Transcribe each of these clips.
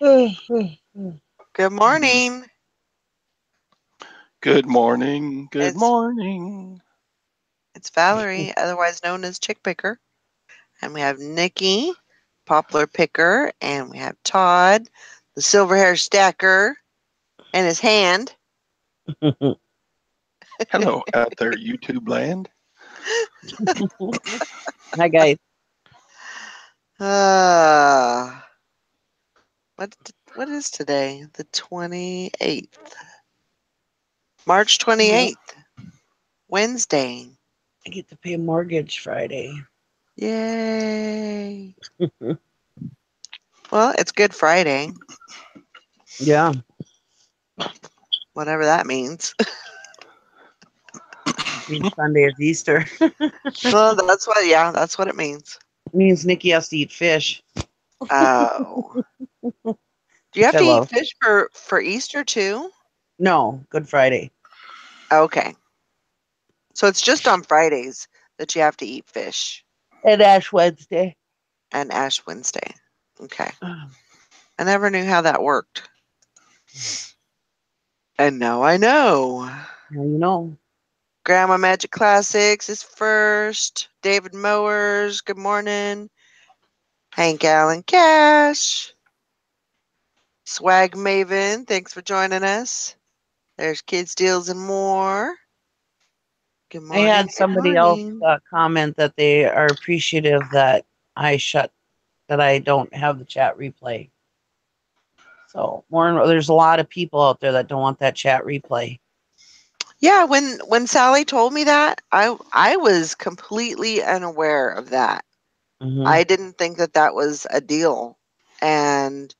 Good morning. Good morning. Good It's morning. it's Valerie, otherwise known as Chick Picker, and we have Nikki, Poplar Picker, and we have Todd, the silver hair stacker, in his hand. Hello out there, YouTube land. Hi, guys. Uh, what is today? The 28th. March Yeah, 28th, Wednesday. I get to pay a mortgage Friday. Yay. Well, it's Good Friday, Yeah, whatever that means. means Sunday is Easter. Well, that's what it means. Means Nikki has to eat fish, Oh. Do you which have I to eat love. fish for Easter too? No, Good Friday. Okay. So it's just on Fridays that you have to eat fish And Ash Wednesday. and Ash Wednesday. Okay. Now I never knew how that worked. And now I know. you know. Grandma Magic Classics is first. David Mowers, good morning. Hank Allen Cash. Swag Maven, thanks for joining us. There's Kids Deals and more. Good I morning. had Good somebody else morning. comment that they are appreciative that that I don't have the chat replay. So there's a lot of people out there that don't want that chat replay. Yeah, when Sally told me that, I was completely unaware of that. Hmm. I didn't think that that was a deal, and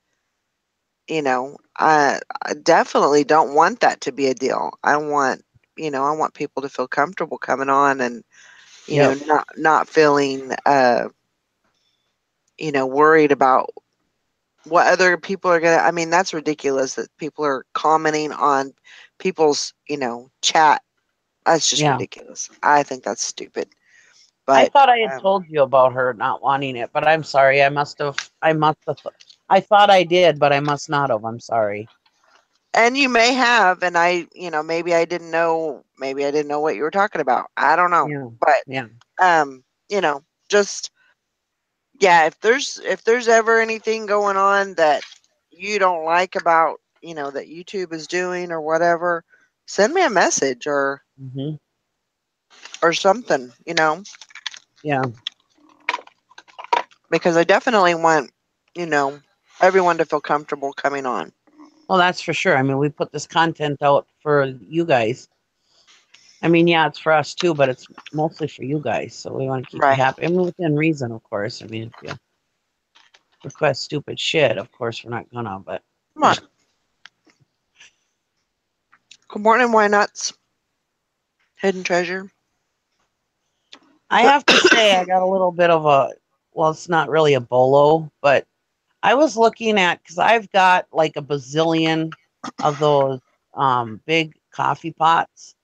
I definitely don't want that to be a deal. I want people to feel comfortable coming on and Yep. not feeling worried about what other people are gonna. I mean, that's ridiculous that people are commenting on people's chat. That's just Yeah. ridiculous. I think that's stupid. I But thought I had told you about her not wanting it, but I'm sorry. I must have. I thought I did, but I must not have. I'm sorry. and you may have, and maybe I didn't know what you were talking about. I don't know. Yeah. But Yeah. just yeah, if there's ever anything going on that you don't like about, that YouTube is doing or whatever, send me a message Hmm. or something, Yeah. because I definitely want, you know, everyone to feel comfortable coming on. Well, that's for sure. I mean, we put this content out for you guys. I mean, yeah, it's for us too, but it's mostly for you guys. So we want to keep you Right. happy. I mean, within reason, of course. I mean, if you request stupid shit, of course we're not gonna. But Come on. Good morning, why nots? Hidden treasure. I have to say, I got a little bit of a. Well, it's not really a bolo, but I was looking at because I've got like a bazillion of those big coffee pots.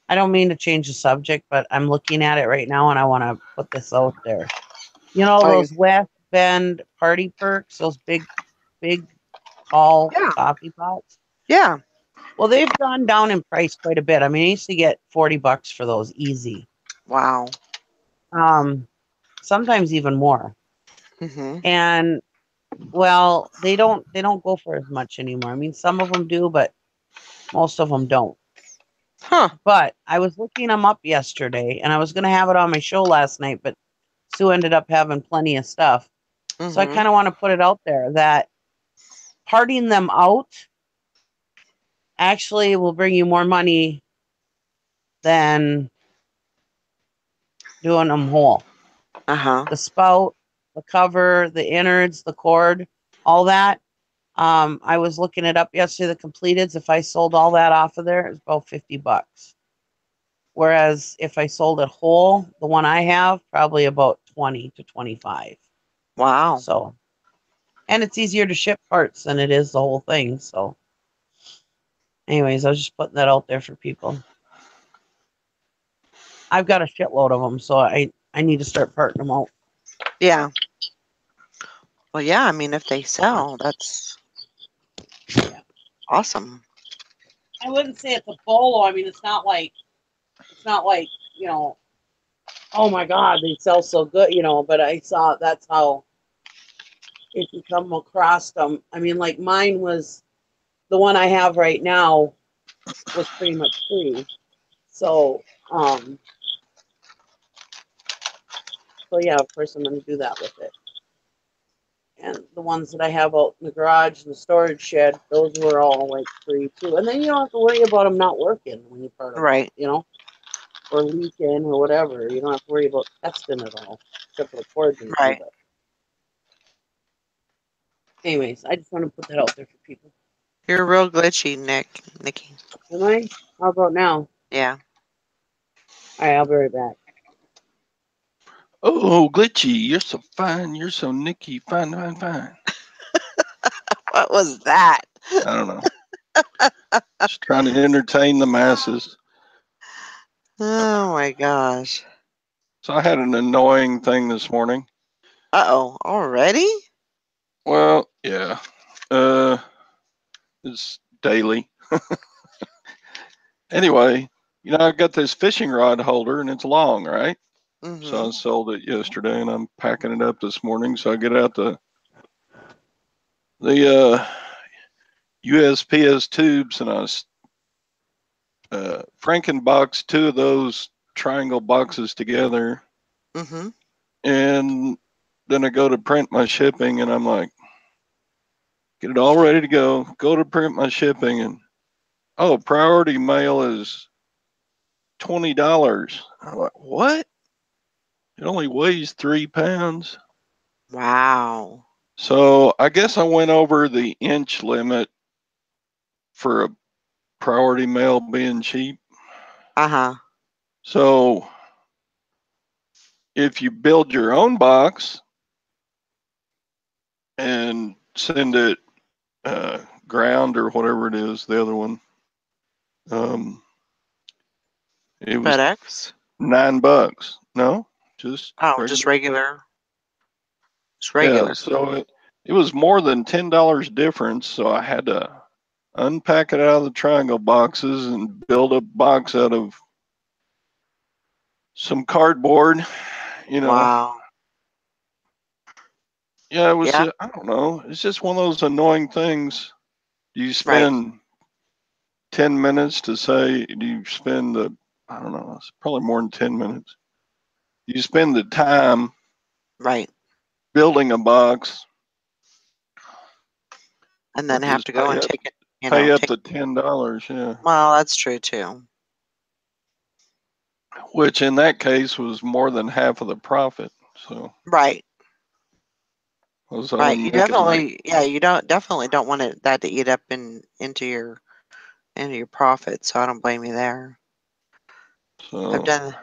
I don't mean to change the subject, but I'm looking at it right now and I want to put this out there. You know Oh, those West Bend party perks, those big, tall yeah, coffee pots? yeah. Well, they've gone down in price quite a bit. I mean, I used to get $40 for those easy. Wow. Um, Sometimes even more. Hmm. And well, they don't go for as much anymore. I mean, some of them do, but most of them don't. Huh. But I was looking them up yesterday, and I was going to have it on my show last night, but Sue ended up having plenty of stuff. So I Hmm. kind of want to put it out there that parting them out actually will bring you more money than doing them whole. Uh-huh. The spout, the cover, the innards, the cord, all that. I was looking it up yesterday. The completeds, if I sold all that off of there, it's about $50. Whereas if I sold it whole, the one I have, probably about 20 to 25. Wow. So, and it's easier to ship parts than it is the whole thing. So, anyways, I was just putting that out there for people. I've got a shitload of them, so I need to start parting them out. Yeah. Well, yeah, I mean, if they sell, that's awesome. I wouldn't say it's a bolo. I mean, it's not like, you know, oh my God, they sell so good, you know, but I saw that's how, if you come across them, I mean, like mine was, the one I have right now was pretty much free. So, so yeah, of course I'm going to do that with it. And the ones that I have out in the garage and the storage shed, those were all like free too. And then you don't have to worry about them not working when you part them, Right. you know, or leaking or whatever. You don't have to worry about testing it all, except for the cords and Right. but anyways, I just want to put that out there for people. You're real glitchy, Nikki. Am I? How about now? Yeah. All right, I'll be right back. Oh, Glitchy, you're so fine. You're so Nicky. Fine, fine, fine. What was that? I don't know. Just trying to entertain the masses. Oh my gosh. So I had an annoying thing this morning. Uh-oh. Already? Well, yeah. It's daily. Anyway, I got this fishing rod holder and it's long, right? So I sold it yesterday and I'm packing it up this morning. So I get out the USPS tubes and I Frankenbox two of those triangle boxes together. Mm-hmm. And then I go to print my shipping and I'm like, get it all ready to go to print my shipping and oh, priority mail is $20. I'm like, what? It only weighs 3 pounds. Wow. So I guess I went over the inch limit for a priority mail being cheap. Uh-huh. So if you build your own box and send it ground or whatever it is, the other one, it was FedEx? $9. No, just Oh, regular. just regular. Just Yeah, regular. so it was more than $10 difference. So I had to unpack it out of the triangle boxes and build a box out of some cardboard, Wow. Yeah, it was, Yeah. I don't know. It's just one of those annoying things. Do you Right. spend 10 minutes to say, do you spend I don't know, it's probably more than 10 minutes. You spend the time Right. building a box And or then have just to go and take it, pay up take. the $10, yeah. Well, that's true too. Which in that case was more than half of the profit. So Right. I was only Right. You making like, definitely, yeah, you definitely don't want that to eat up into your profit. So I don't blame you there. I've so done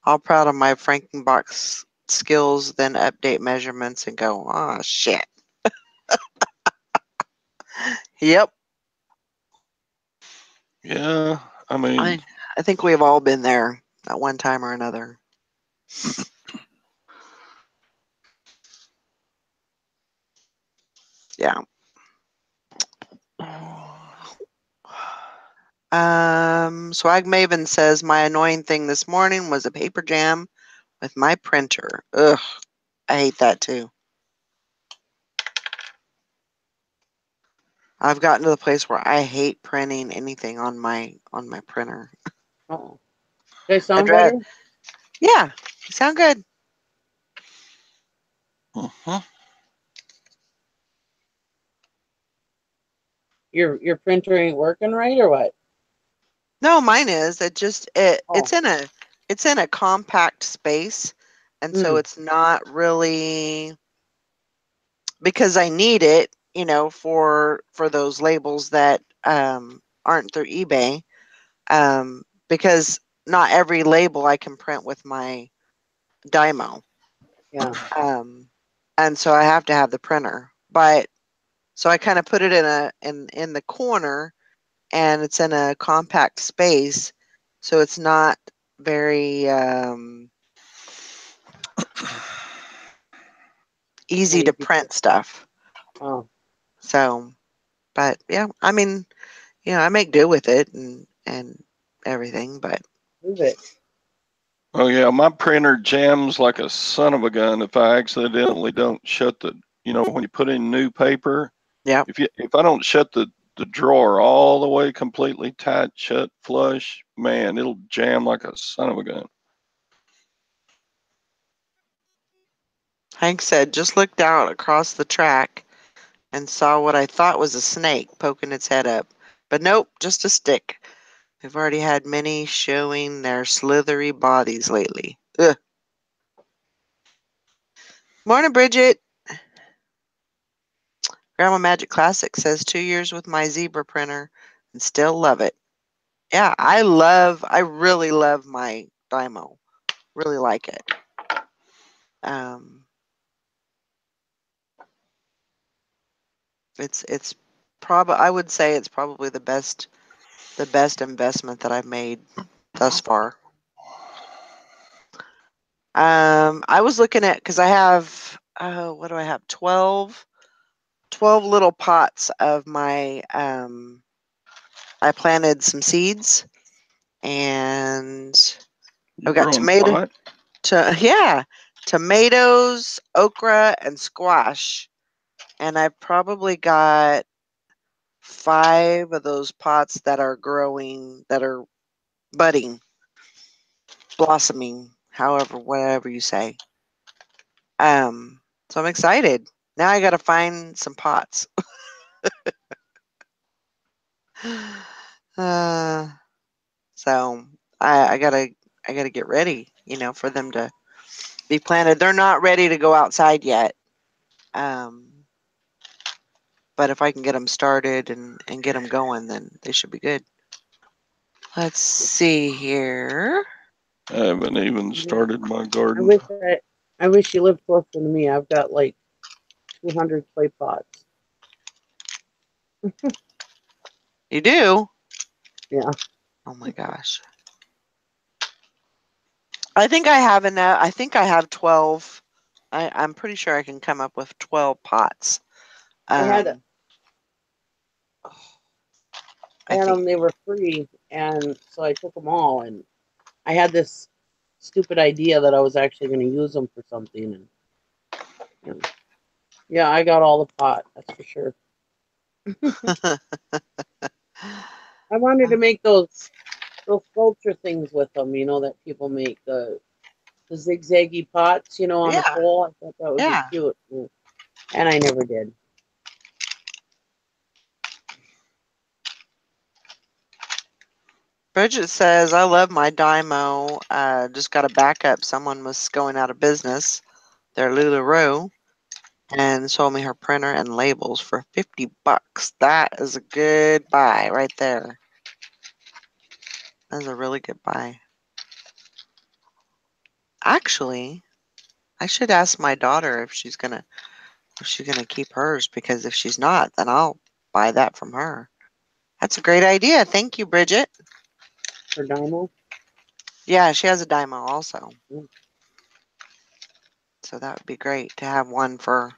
all proud of my Frankenbox skills, then update measurements and go, oh shit. Yep. yeah, I mean, I think we've all been there at one time or another. Yeah. Swag Maven says my annoying thing this morning was a paper jam with my printer. Ugh, I hate that too. I've gotten to the place where I hate printing anything on my printer. Oh, they sound I'd rather, better. yeah, you sound good. uh-huh. Your printer ain't working right or what? No, mine is. Oh, It's in a compact space, and so it's not really because I need it, for those labels that aren't through eBay. Because not every label I can print with my Dymo. yeah. And so I have to have the printer. But so I kind of put it in the corner, and it's in a compact space, so it's not very easy to print stuff. Oh. So, but yeah, I mean, I make do with it and everything, but. Move it. Oh yeah, my printer jams like a son of a gun if I accidentally don't shut the, when you put in new paper. Yeah. If I don't shut the drawer all the way completely tight, shut, flush, man, it'll jam like a son of a gun. Hank said, just looked out across the track and saw what I thought was a snake poking its head up. But nope, just a stick. We've already had many showing their slithery bodies lately. Ugh. Morning, Bridget. Grandma Magic Classic says 2 years with my zebra printer and still love it. Yeah, I really love my Dymo. Really like it. It's probably, I would say it's probably the best investment that I've made thus far. I was looking at, because I have, what do I have? 12 little pots of my, I planted some seeds, and I've got tomatoes, okra, and squash. And I've probably got 5 of those pots that are growing, that are budding, blossoming, whatever you say. So I'm excited. Now I got to find some pots. So I gotta get ready, for them to be planted. They're not ready to go outside yet. But if I can get them started and get them going, then they should be good. Let's see here. I haven't even started my garden. I wish you lived closer to me. I've got like 200 clay pots. You do? Yeah. Oh my gosh. I think I have enough. I think I have 12. I'm pretty sure I can come up with 12 pots. I had them. They were free, and so I took them all. And I had this stupid idea that I was actually going to use them for something. And yeah, I got all the pot. That's for sure. I wanted to make those sculpture things with them. That people make the zigzaggy pots. On the pole. I thought that would be cute, and I never did. Bridget says, I love my Dymo. Just got a backup. Someone was going out of business. Their LuLaRoe. And sold me her printer and labels for $50. That is a good buy right there. That's a really good buy. Actually, I should ask my daughter if she's gonna keep hers, because if she's not, then I'll buy that from her. That's a great idea. Thank you, Bridget. Her Dymo? Yeah, she has a Dymo also. So that would be great to have one for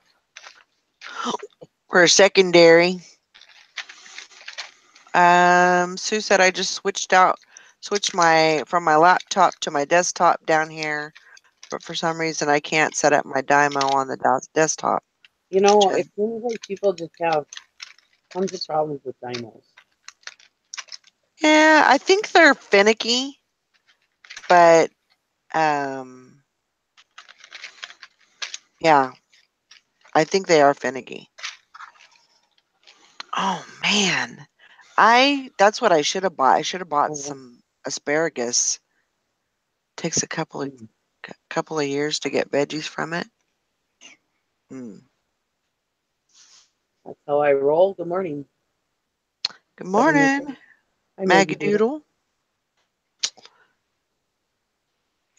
a secondary. Sue said I just switched from my laptop to my desktop down here, but for some reason I can't set up my Dymo on the desktop. It seems like people just have tons of problems with Dymos. Yeah, I think they're finicky, but yeah, I think they are finicky. Oh man, that's what I should have bought. I should have bought some asparagus. Takes a couple of years to get veggies from it. That's how I roll. Good morning. Good morning, Maggie Doodle.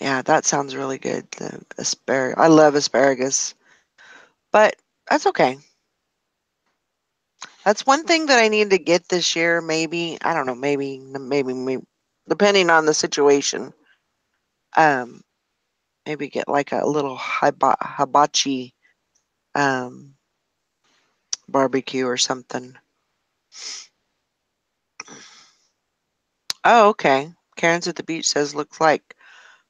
Yeah, that sounds really good. The asparagus. I love asparagus, but that's okay. That's one thing that I need to get this year. Maybe, I don't know. Maybe, depending on the situation. Maybe get like a little hibachi barbecue or something. Oh, okay. Karen's at the beach says looks like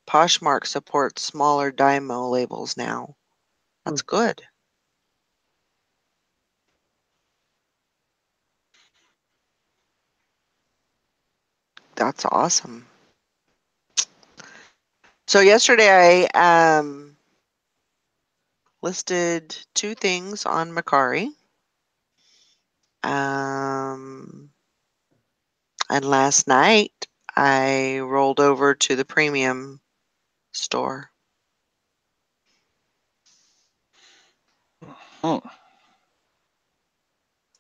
Poshmark supports smaller Dymo labels now. That's good. That's awesome. So yesterday I listed 2 things on Mercari. And last night I rolled over to the premium store. Hmm.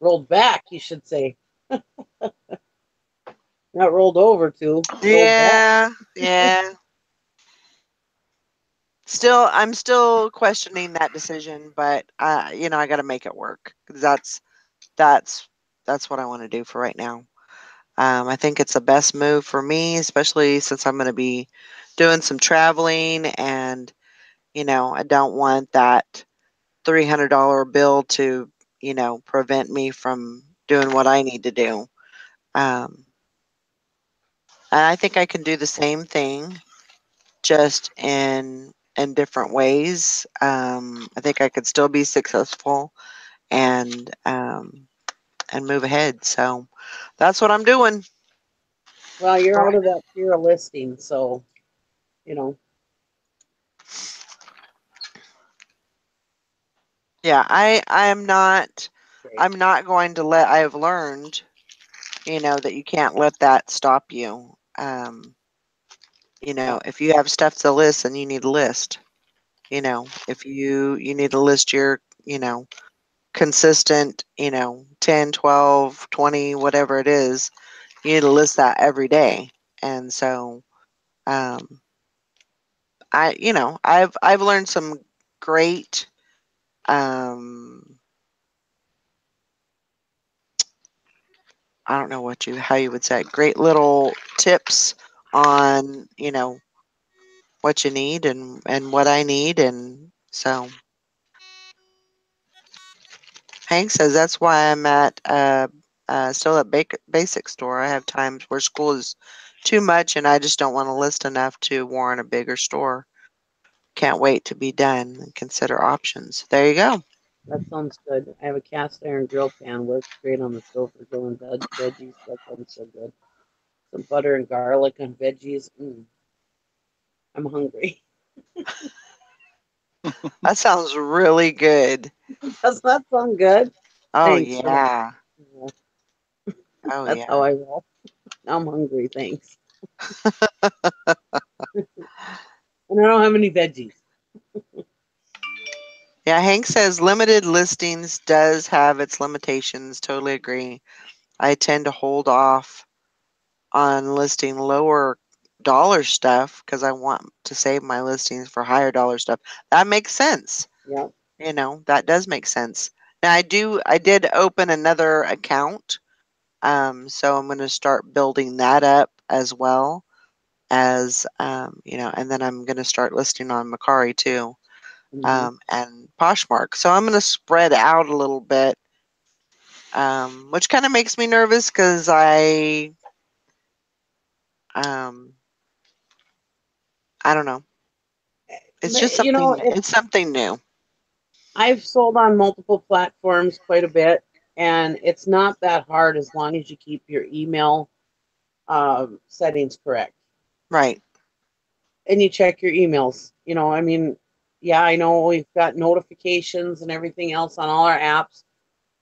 Rolled back, you should say. Not rolled over to. Rolled back. Yeah. I'm still questioning that decision, but I got to make it work. That's what I want to do for right now. I think it's the best move for me, especially since I'm going to be doing some traveling, and I don't want that $300 bill to prevent me from doing what I need to do. And I think I can do the same thing, just in different ways. I think I could still be successful and move ahead. So that's what I'm doing. Well, you're out of that fear of listing, so you know. Yeah, I'm not going to let. I have learned, that you can't let that stop you. If you have stuff to list, then you need to list. If you need to list your, consistent, 10, 12, 20, whatever it is, you need to list that every day. And so, I've learned some great, I don't know how you would say it, great little tips on, what you need and what I need. And so Hank says that's why I'm at still at basic store. I have times where school is too much and I just don't want to list enough to warrant a bigger store. Can't wait to be done and consider options. There you go. That sounds good. I have a cast iron grill pan. Works great on the stove for grilling veggies. That sounds so good. Some butter and garlic on veggies. I'm hungry. That sounds really good. Does that sound good? Oh Thanks for that. yeah. Oh That's how yeah. I roll. I'm hungry. Thanks. And I don't have any veggies. Yeah, Hank says limited listings does have its limitations. Totally agree. I tend to hold off on listing lower dollar stuff because I want to save my listings for higher dollar stuff. That makes sense. Yeah. That does make sense. Now I did open another account. So I'm going to start building that up as well as, and then I'm going to start listing on Mercari too, and Poshmark. So I'm going to spread out a little bit, which kind of makes me nervous because um, I don't know. It's just it's something new. I've sold on multiple platforms quite a bit, and it's not that hard as long as you keep your email settings correct. Right. And you check your emails. Yeah, I know we've got notifications and everything else on all our apps,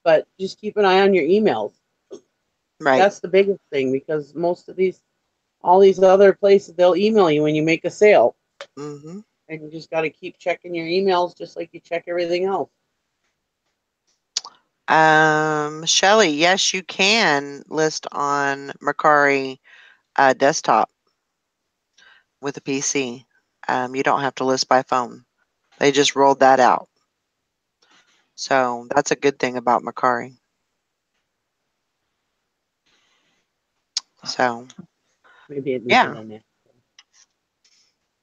but just keep an eye on your emails. Right. That's the biggest thing, because all these other places, they'll email you when you make a sale. Mm-hmm. And you just got to keep checking your emails just like you check everything else. Shelly, yes, you can list on Mercari desktop with a PC. You don't have to list by phone. They just rolled that out. So that's a good thing about Mercari. So Maybe it needs yeah. it on there.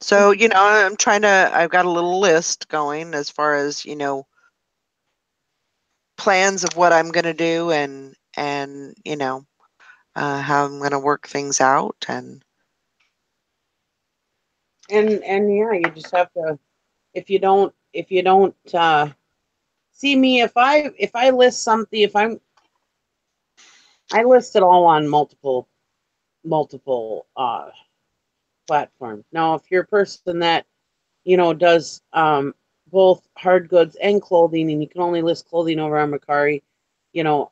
So, I've got a little list going as far as, plans of what I'm going to do and you know, how I'm going to work things out. And yeah, you just have to, if you don't see me, if I list something, if I list it all on multiple platforms. Now, if you're a person that, does both hard goods and clothing, and you can only list clothing over on Mercari, you know,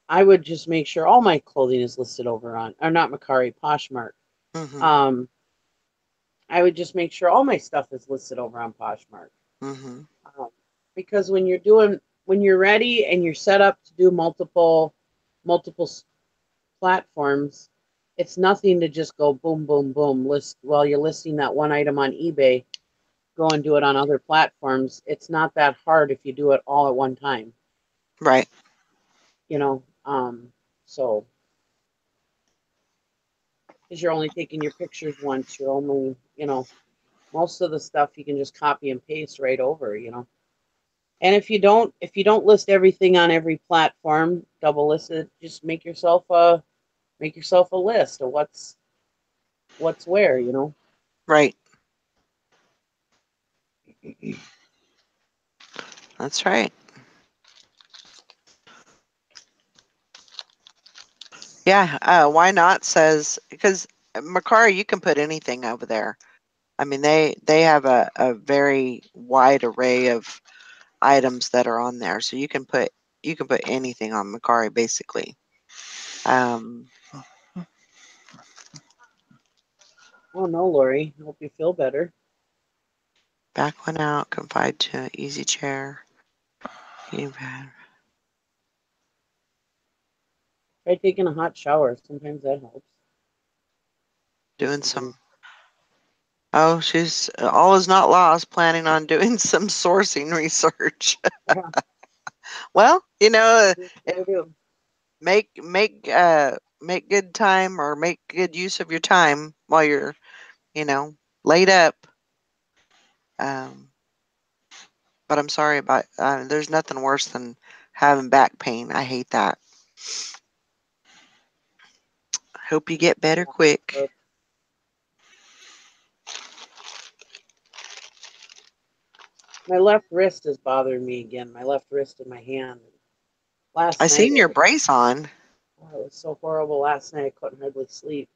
I would just make sure all my clothing is listed over on, or not Mercari, Poshmark. mhm, Um, I would just make sure all my stuff is listed over on Poshmark. mhm, Um, because when you're ready and you're set up to do multiple platforms, it's nothing to just go boom, boom, boom, list while you're listing that one item on eBay, go and do it on other platforms. It's not that hard if you do it all at one time, right, you know. So because you're only taking your pictures once, you're only, most of the stuff you can just copy and paste right over, And if you don't list everything on every platform, double list it, just make yourself a list of what's where, right. That's right. Yeah. Why not? Says because Mercari, you can put anything over there. I mean, they have a very wide array of items that are on there, so you can put anything on Mercari basically. Um, Oh no, Lori, hope you feel better. Back one out. Confide to easy chair. Try taking a hot shower. Sometimes that helps. Doing some. Oh, she's all is not lost. Planning on doing some sourcing research. Yeah, Well, you know, I do. make good time or make good use of your time while you're laid up. Um, but I'm sorry about. There's nothing worse than having back pain. I hate that. Hope you get better Yeah. quick. My left wrist is bothering me again. My left wrist in my hand. Last I night, seen your brace on. it was so horrible. Last night I couldn't hardly sleep.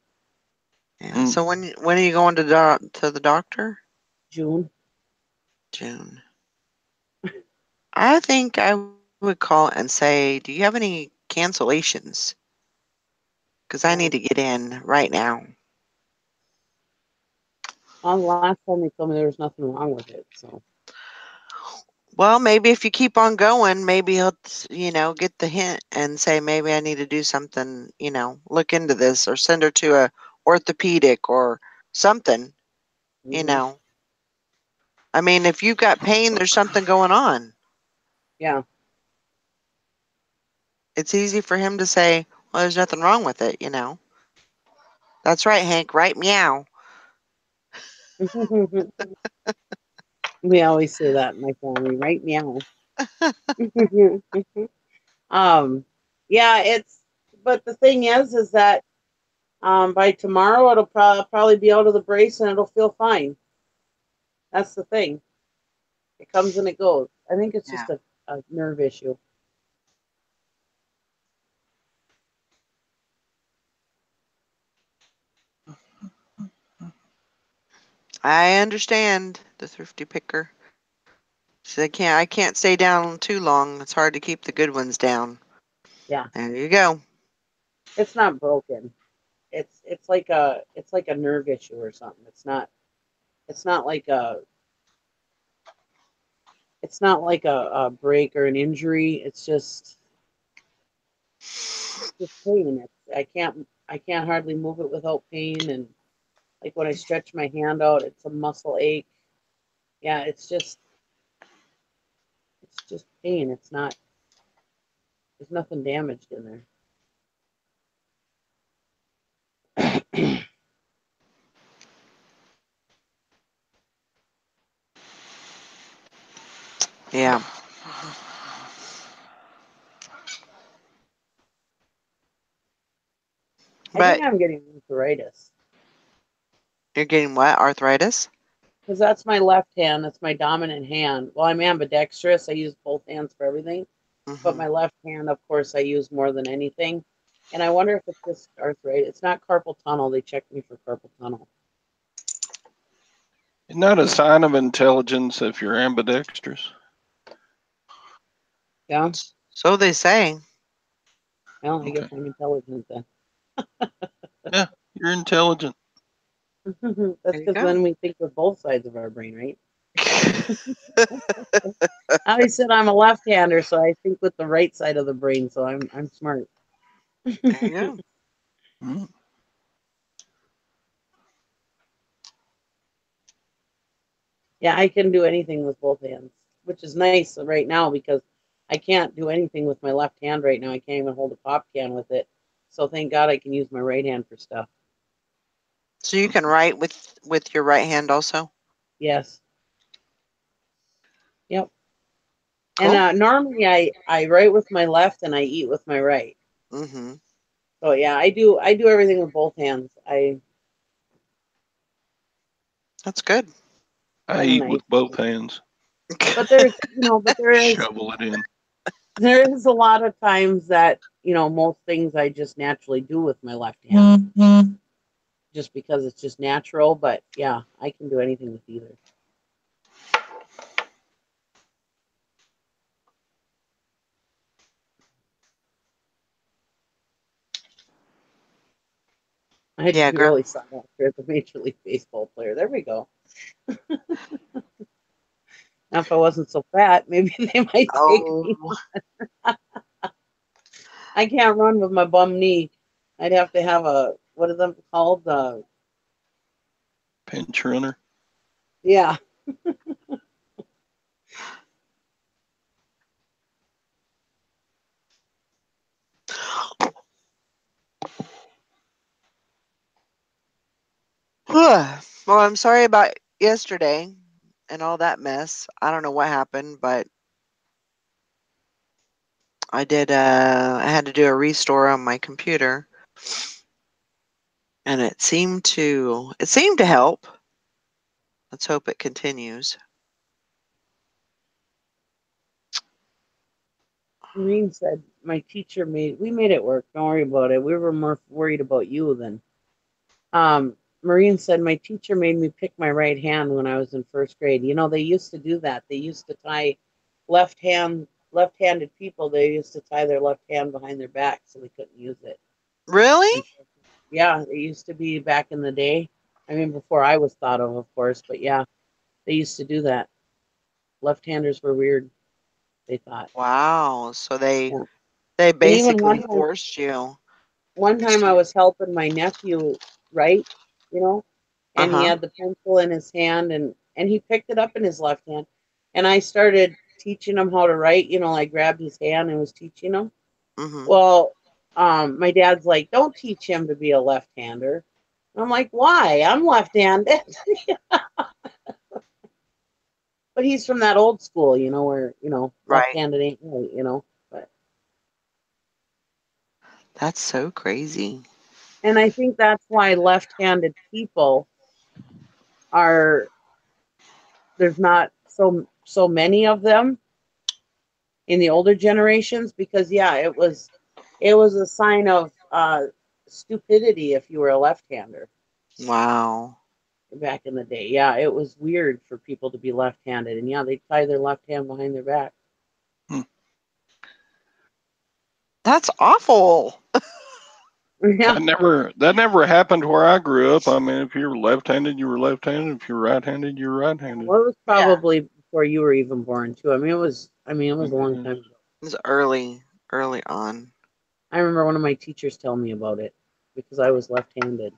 Yeah. So when are you going to the doctor? June. June. I think I would call and say, "Do you have any cancellations? Because I Yeah. need to get in right now." On the last time they told me there was nothing wrong with it. So Well, maybe if you keep on going, maybe he'll, get the hint and say, maybe I need to do something, look into this or send her to a orthopedic or something, you mhm. know. I mean, if you've got pain, there's something going on. Yeah. It's easy for him to say, well, there's nothing wrong with it. That's right, Hank, right? Meow. We always say that in my family, right? Meow. um, yeah, but the thing is that by tomorrow it'll probably be out of the brace and it'll feel fine. That's the thing. It comes and it goes. I think it's Yeah. just a nerve issue. I understand the thrifty picker. So I can't stay down too long. It's hard to keep the good ones down. Yeah, There you go. it's not broken. It's like a nerve issue or something. It's not like a break or an injury. It's just pain. I can't hardly move it without pain, and like when I stretch my hand out, it's a muscle ache. Yeah, it's just pain. There's nothing damaged in there. Yeah. I think But I'm getting arthritis. you're getting what? Arthritis? Because that's my left hand. That's my dominant hand. Well, I'm ambidextrous. I use both hands for everything. But Mm-hmm. my left hand, of course, I use more than anything. And I wonder if it's just arthritis. It's not carpal tunnel. They checked me for carpal tunnel. Isn't that a sign of intelligence if you're ambidextrous? Yeah. So they say. Well, I guess Okay. I'm intelligent then. Yeah, you're intelligent. That's There you because go. then we think with both sides of our brain, right? I always said I'm a left-hander, so I think with the right side of the brain, so I'm smart. There you go. Mm. Yeah, I can do anything with both hands, which is nice right now because I can't do anything with my left hand right now. I can't even hold a pop can with it. So thank God I can use my right hand for stuff. So you can write with your right hand also? Yes. Yep. Cool. And normally I write with my left and I eat with my right. Mm-hmm. So yeah, I do everything with both hands. That's good. I Kind of eat nice. with both hands. But there's but Shovel it in. there is a lot of times that most things I just naturally do with my left hand, just because it's just natural. But yeah, I can do anything with either. I had to Yeah, be girl. really sought after as a Major League Baseball player. There we go. Now, if I wasn't so fat, maybe they might take me. Oh, I can't run with my bum knee. I'd have to have what are them called? Pinch runner. Yeah. well, I'm sorry about yesterday and all that mess. I don't know what happened, but I had to do a restore on my computer and it seemed to help. Let's hope it continues. Marine said my teacher we made it work. Don't worry about it. We were more worried about you than Marine said my teacher made me pick my right hand when I was in first grade. They used to do that. They used to tie left-handed people. They used to tie their left hand behind their back so they couldn't use it. Really? And yeah, it used to be back in the day. I mean, before I was thought of course, but yeah, they used to do that. Left-handers were weird, they thought. Wow. So they Yeah. they And even basically forced you. one time I was helping my nephew write, you know, and he Uh-huh. had the pencil in his hand and he picked it up in his left hand. And I started teaching him how to write, I grabbed his hand and was teaching him. Mm-hmm. Well, my dad's like, don't teach him to be a left-hander. I'm like, why? I'm left-handed. But he's from that old school, where, Right. left-handed ain't right. But That's so crazy. and I think that's why left-handed people are there's not so many of them in the older generations because yeah, it was a sign of stupidity if you were a left-hander Wow. back in the day. Yeah, it was weird for people to be left-handed, and yeah, they tie their left hand behind their back. Hmm. That's awful. Yeah, That never happened where I grew up. I mean, if you were left-handed, you were left-handed. If you're right-handed, you're right-handed. well, it was Yeah. probably before you were even born too. I mean, it was a long Yeah. time ago. It's early on. I remember one of my teachers telling me about it because I was left-handed.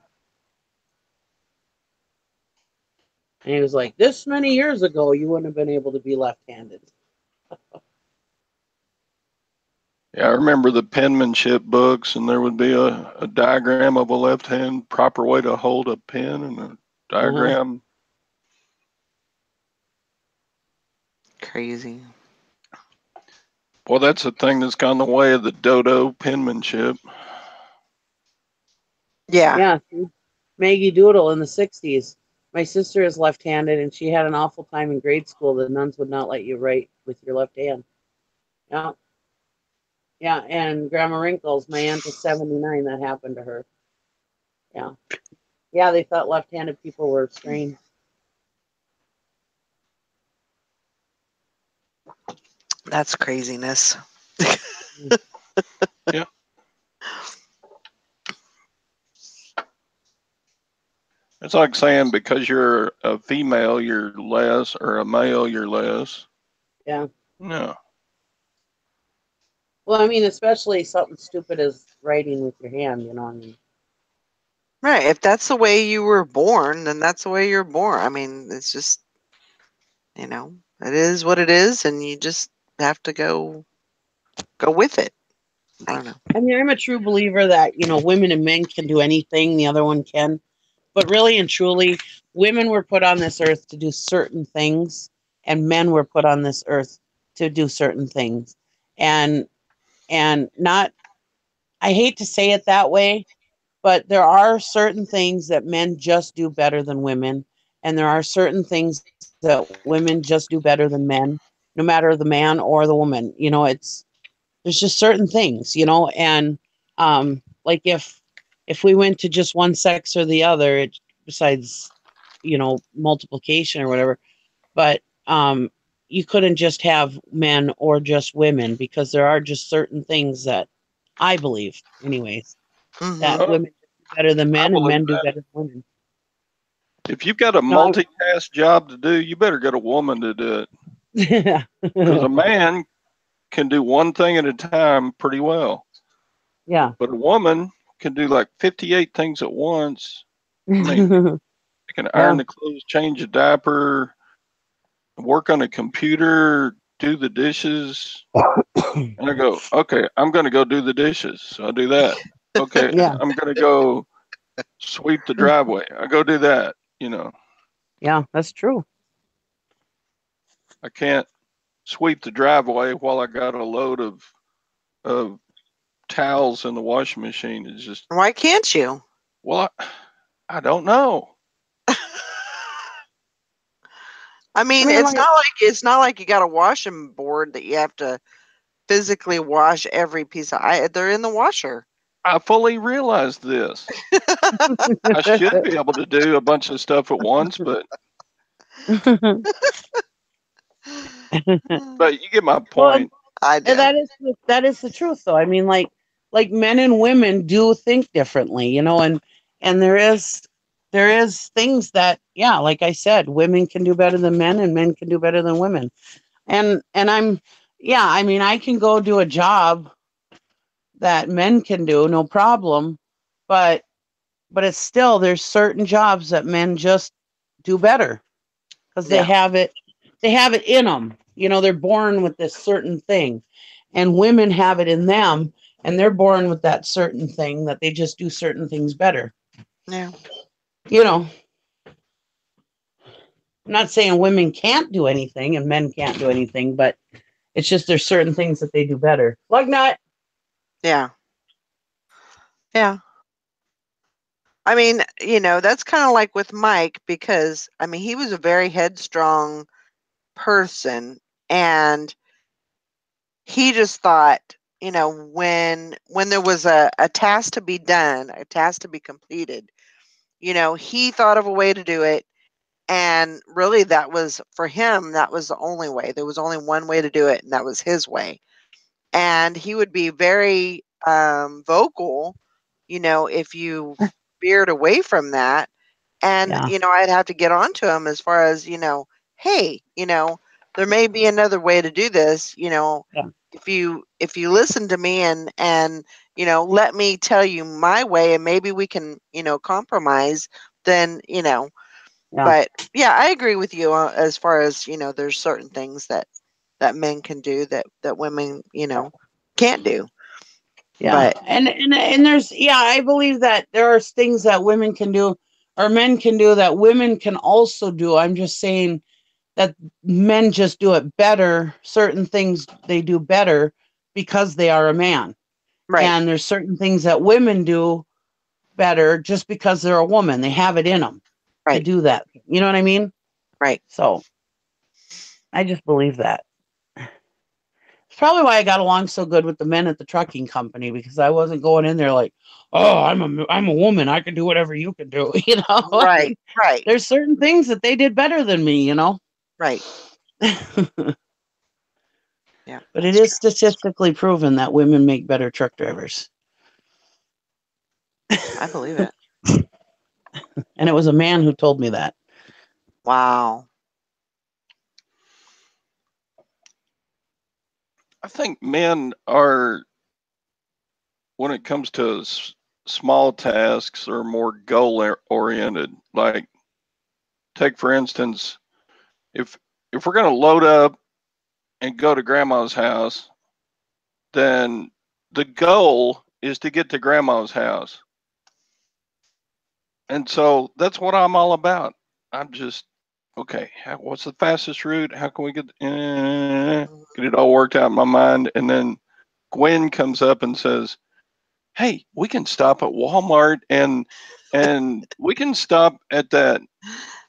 And he was like, this many years ago, you wouldn't have been able to be left-handed. Yeah, I remember the penmanship books, and there would be a diagram of a left hand, proper way to hold a pen, and a Uh-huh. diagram. Crazy. Well, that's the thing that's gone the way of the dodo penmanship. Yeah. Yeah, Maggie Doodle in the 60s. My sister is left-handed, and she had an awful time in grade school. The nuns would not let you write with your left hand. Yeah, yeah, and Grandma Wrinkles, my aunt is 79. That happened to her. Yeah, yeah, they thought left-handed people were strange. That's craziness. Yeah. It's like saying because you're a female, you're less, or a male, you're less. Yeah. No. Well, I mean, especially something stupid as writing with your hand. I mean. Right. If that's the way you were born, then that's the way you're born. I mean, it's just, it is what it is, and you just have to go with it. I don't know. I mean, I'm a true believer that, women and men can do anything the other one can. But really and truly, women were put on this earth to do certain things, and men were put on this earth to do certain things. And not, I hate to say it that way, but there are certain things that men just do better than women. And there are certain things that women just do better than men, no matter the man or the woman. There's just certain things, and like if we went to just one sex or the other, besides multiplication or whatever, but you couldn't just have men or just women, because there are just certain things that I believe, anyways, Hmm. that Oh, women do better than I men and believe men do that. better than women. If you've got a No, multitask job to do, you better get a woman to do it. yeah, Because a man can do one thing at a time pretty well, yeah, but a woman can do like 58 things at once. I mean, they can iron yeah, the clothes, change a diaper, work on a computer, do the dishes. And I go, okay, I'm going to go do the dishes. So I do that. Okay, yeah, I'm going to go sweep the driveway. I go do that. yeah. That's true. I can't sweep the driveway while I got a load of towels in the washing machine. It's just, Why can't you? well, I don't know. I I mean, mean, like, it's not like you got a washing board that you have to physically wash every piece of. They're in the washer. I fully realize this. I should be able to do a bunch of stuff at once, but you get my well, point. I and do. that is the truth, though. I mean, like men and women do think differently, and there is things that, yeah, like I said, women can do better than men, and men can do better than women. And yeah, I mean, I can go do a job that men can do, no problem, but it's still, there's certain jobs that men just do better, because they Yeah. have it in them. They're born with this certain thing, and women have it in them, and they're born with that certain thing that they just do certain things better. Yeah. I'm not saying women can't do anything and men can't do anything, but it's just there's certain things that they do better. Like not. Yeah. Yeah. I mean, that's kind of like with Mike, because I mean, he was a very headstrong person, and he just thought, when there was a task to be done, a task to be completed, he thought of a way to do it. And really, that was for him, that was the only way. There was only one way to do it, and that was his way. And he would be very vocal, if you veered away from that. And, Yeah, I'd have to get on to him as far as, hey, there may be another way to do this, yeah, if you listen to me and let me tell you my way, and maybe we can, compromise, then, yeah, but yeah, I agree with you as far as, there's certain things that men can do that women, can't do. yeah. But And there's, yeah, I believe that there are things that women can do or men can do that women can also do. I'm just saying that men just do it better. Certain things they do better because they are a man. right. And there's certain things that women do better just because they're a woman. They have it in them to Right. do that. You know what I mean? Right. So I just believe that. It's probably why I got along so good with the men at the trucking company, because I wasn't going in there like, oh, I'm a woman. I can do whatever you can do. You know? Right. Right. There's certain things that they did better than me, you know? Right. Yeah. But it is statistically proven that women make better truck drivers. I believe it. And it was a man who told me that. Wow. I think men are, when it comes to small tasks, are more goal oriented. Like, take for instance, if we're going to load up and go to grandma's house, then the goal is to get to grandma's house. And so that's what I'm all about. I'm just, okay, what's the fastest route? How can we get it all worked out in my mind? And then Gwen comes up and says, hey, we can stop at Walmart and we can stop at that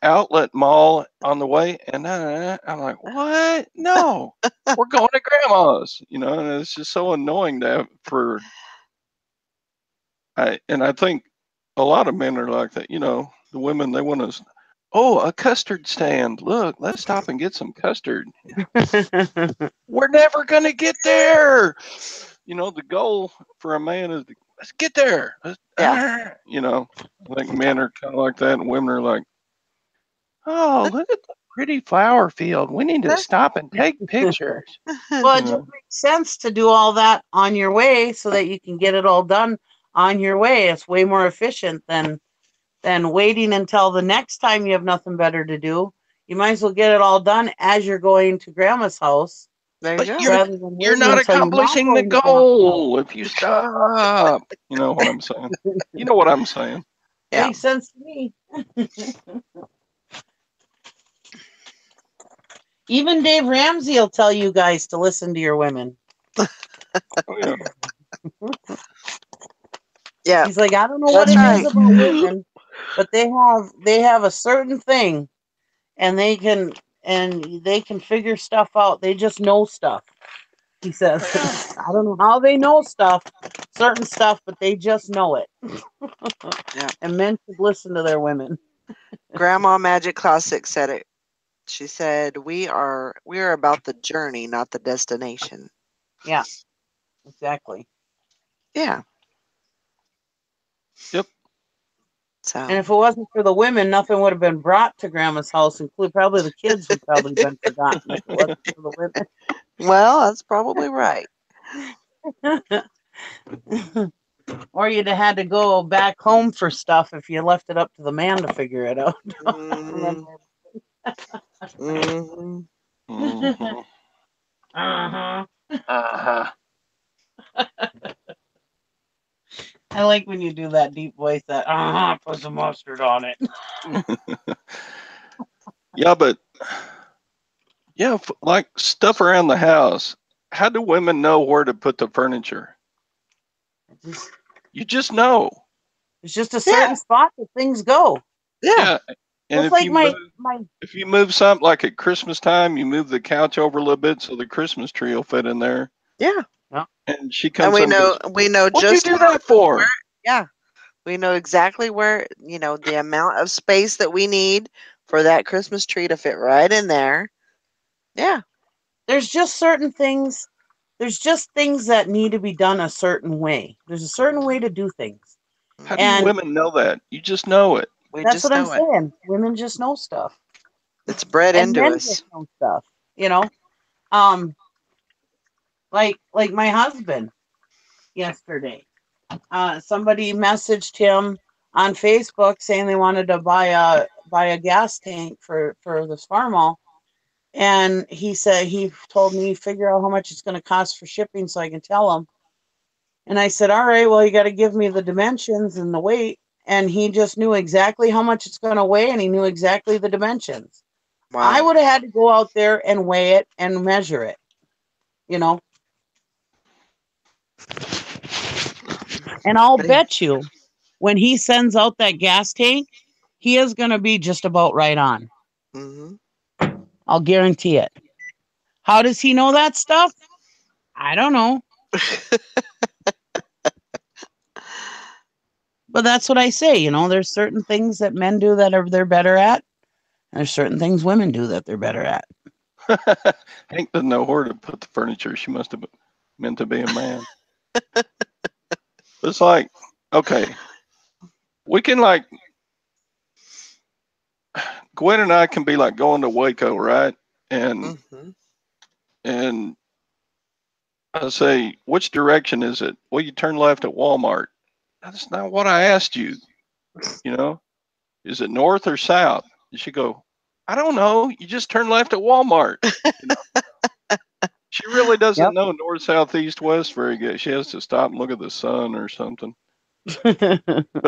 outlet mall on the way. And I'm like, what? No, we're going to grandma's, you know, and it's just so annoying to have and I think a lot of men are like that, you know, the women, they want to, oh, a custard stand. Look, let's stop and get some custard. We're never going to get there. You know, the goal for a man is let's get there. You know, I think men are kind of like that, and women are like, oh, look at the pretty flower field. We need to stop and take pictures. Well, it just makes sense to do all that on your way so that you can get it all done on your way. It's way more efficient than waiting until the next time you have nothing better to do. You might as well get it all done as you're going to grandma's house. There But you go. you're not accomplishing the goal if you stop. You know what I'm saying? You know what I'm saying? Yeah. Makes sense to me. Even Dave Ramsey will tell you guys to listen to your women. Oh, yeah. Yeah. He's like, I don't know what That's it right. is about women, but they have a certain thing, and they can figure stuff out. They just know stuff. He says, I don't know how they know certain stuff, but they just know it. Yeah. And men should listen to their women. Grandma Magic Classic said it. She said, we are about the journey, not the destination. Yeah, exactly. Yeah. Yep. So. And if it wasn't for the women, nothing would have been brought to Grandma's house, including probably the kids would probably been forgotten if it wasn't for the women. Well, that's probably right. Or you'd have had to go back home for stuff if you left it up to the man to figure it out. Mm-hmm. Mm-hmm. Mm-hmm. Uh-huh. Uh-huh. I like when you do that deep voice, that put some mustard on it. Yeah, but like stuff around the house. How do women know where to put the furniture? You just know. It's just a certain spot that things go. Yeah. And It's like if you move something like at Christmas time, you move the couch over a little bit so the Christmas tree will fit in there. Yeah. And she comes and and goes, we know what'd just you do that for? Yeah. We know exactly where, the amount of space that we need for that Christmas tree to fit right in there. Yeah. There's just certain things. There's just things that need to be done a certain way. There's a certain way to do things. How do you women know that? You just know it. That's what I'm saying. Women just know stuff. It's bred into men us. just know stuff, like my husband yesterday. Somebody messaged him on Facebook saying they wanted to buy a gas tank for this farm. And he told me, figure out how much it's going to cost for shipping so I can tell him. And I said, all right, well, you got to give me the dimensions and the weight. And he just knew exactly how much it's going to weigh, and he knew exactly the dimensions. Wow. I would have had to go out there and weigh it and measure it, And I'll bet you when he sends out that gas tank, he is going to be just about right on. I'll guarantee it. How does he know that stuff? I don't know. But that's what I say. You know, there's certain things that men do that they're better at. And there's certain things women do that they're better at. Hank doesn't know where to put the furniture. She must have meant to be a man. It's like, okay, we can like, Gwen and I can be like going to Waco, right? And and I say, which direction is it? Well, you turn left at Walmart. That's not what I asked you. You know, is it north or south? And she go, I don't know. You just turn left at Walmart. You know? She really doesn't know north, south, east, west very good. She has to stop and look at the sun or something. But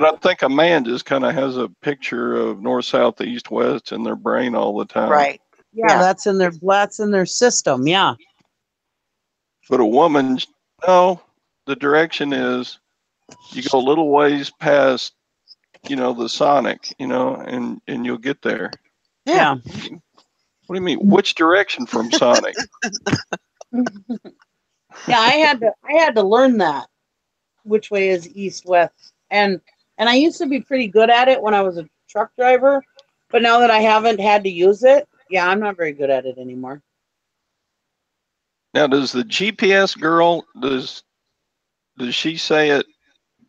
I think a man just kind of has a picture of north, south, east, west in their brain all the time. Right. Yeah, that's in their system. Yeah. But a woman, no, the direction is you go a little ways past, you know, the Sonic, you know, and you'll get there. Yeah. What do you mean? Which direction from Sonic? Yeah, I had to learn that. Which way is east, west? And I used to be pretty good at it when I was a truck driver, but now that I haven't had to use it, yeah, I'm not very good at it anymore. Now, does the GPS girl, does she say it,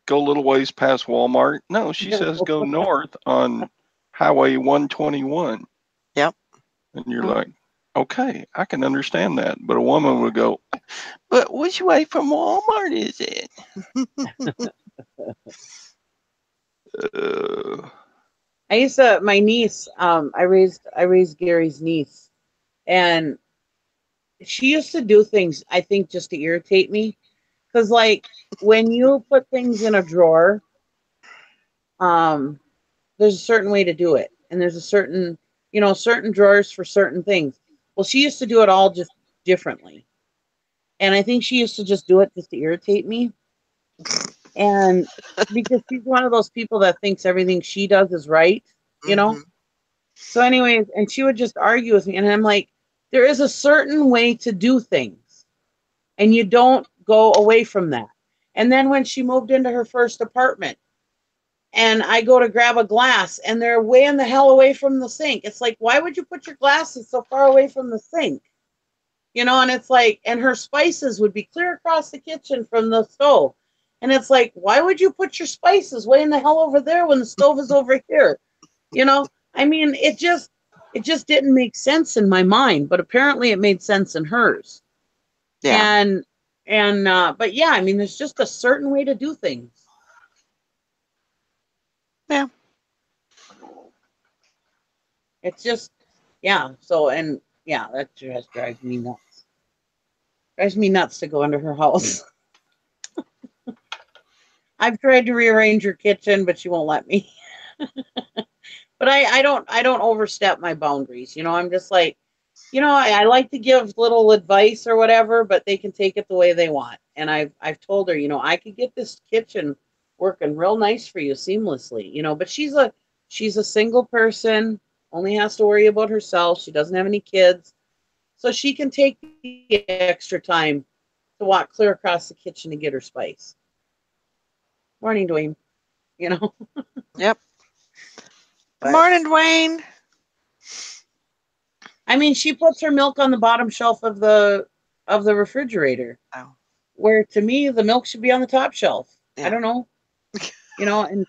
go a little ways past Walmart? No, she says go north on Highway 121. Yep. And you're like, okay, I can understand that. But a woman would go, but which way from Walmart is it? I used to, my niece, I raised Gary's niece, and she used to do things, I think, just to irritate me. Because, like, when you put things in a drawer, there's a certain way to do it. And there's a certain, you know, certain drawers for certain things. Well, she used to do it all just differently. And I think she used to just do it just to irritate me. And because she's one of those people that thinks everything she does is right, you know? So anyways, and she would just argue with me. And I'm like, there is a certain way to do things. And you don't go away from that. And then when she moved into her first apartment, and I go to grab a glass, and they're way in the hell away from the sink. It's like, why would you put your glasses so far away from the sink? You know, and it's like, and her spices would be clear across the kitchen from the stove. And it's like, why would you put your spices way in the hell over there when the stove is over here? You know, I mean, it just didn't make sense in my mind, but apparently it made sense in hers. Yeah. But yeah, I mean, there's just a certain way to do things. Yeah. It's just, yeah. So, and yeah, that just drives me nuts. Drives me nuts to go into her house. I've tried to rearrange her kitchen, but she won't let me. But I don't overstep my boundaries. You know, I'm just like, you know, I like to give little advice or whatever, but they can take it the way they want. And I've told her, you know, I could get this kitchen working real nice for you seamlessly, you know, but she's a single person, only has to worry about herself. She doesn't have any kids. So she can take the extra time to walk clear across the kitchen to get her spice. Morning, Dwayne. You know? Yep. Good morning, Dwayne. I mean, she puts her milk on the bottom shelf of the refrigerator. Oh. Where to me the milk should be on the top shelf. Yeah. I don't know. You know, and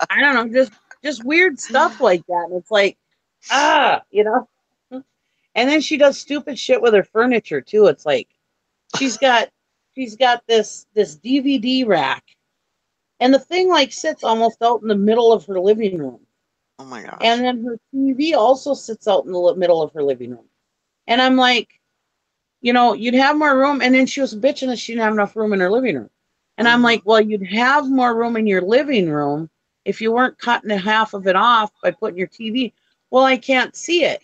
I don't know, just weird stuff like that. And it's like, you know. And then she does stupid shit with her furniture too. It's like she's got this DVD rack, and the thing like sits almost out in the middle of her living room. Oh my gosh. And then her TV also sits out in the middle of her living room. And I'm like, you know, you'd have more room. And then she was bitching that she didn't have enough room in her living room. And I'm like, well, you'd have more room in your living room if you weren't cutting half of it off by putting your TV. Well, I can't see it.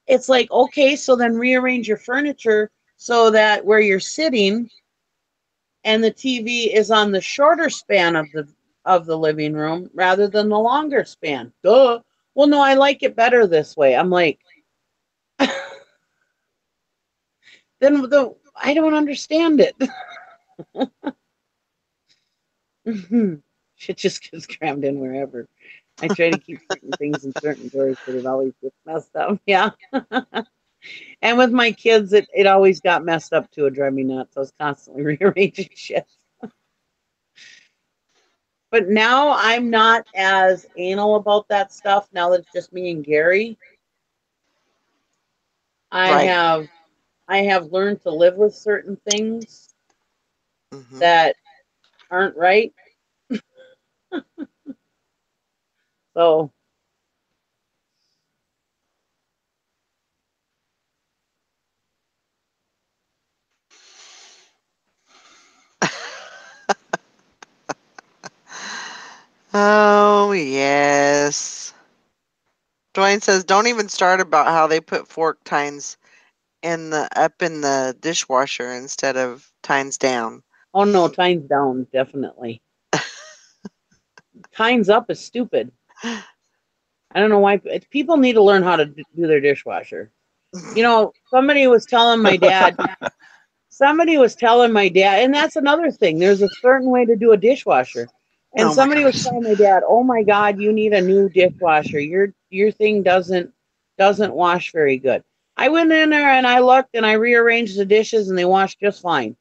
It's like, okay, so then rearrange your furniture so that where you're sitting and the TV is on the shorter span of of the living room rather than the longer span. Duh. Well, no, I like it better this way. I'm like, then I don't understand it. Shit just gets crammed in wherever. I try to keep certain things in certain drawers, but it always gets messed up. Yeah. And with my kids, it always got messed up too. It drove me nuts. I was constantly rearranging shit. But now I'm not as anal about that stuff. Now that it's just me and Gary, I Right. have I have learned to live with certain things Hmm. that aren't right. So Oh, yes. Dwayne says, don't even start about how they put fork tines up in the dishwasher instead of tines down. oh no, time's down, definitely. Time's up is stupid. I don't know why people need to learn how to do their dishwasher. You know, somebody was telling my dad, and that's another thing. There's a certain way to do a dishwasher. And Oh my somebody was gosh. telling my dad, "Oh my God, you need a new dishwasher. Your thing doesn't wash very good." I went in there and I looked and I rearranged the dishes and they washed just fine.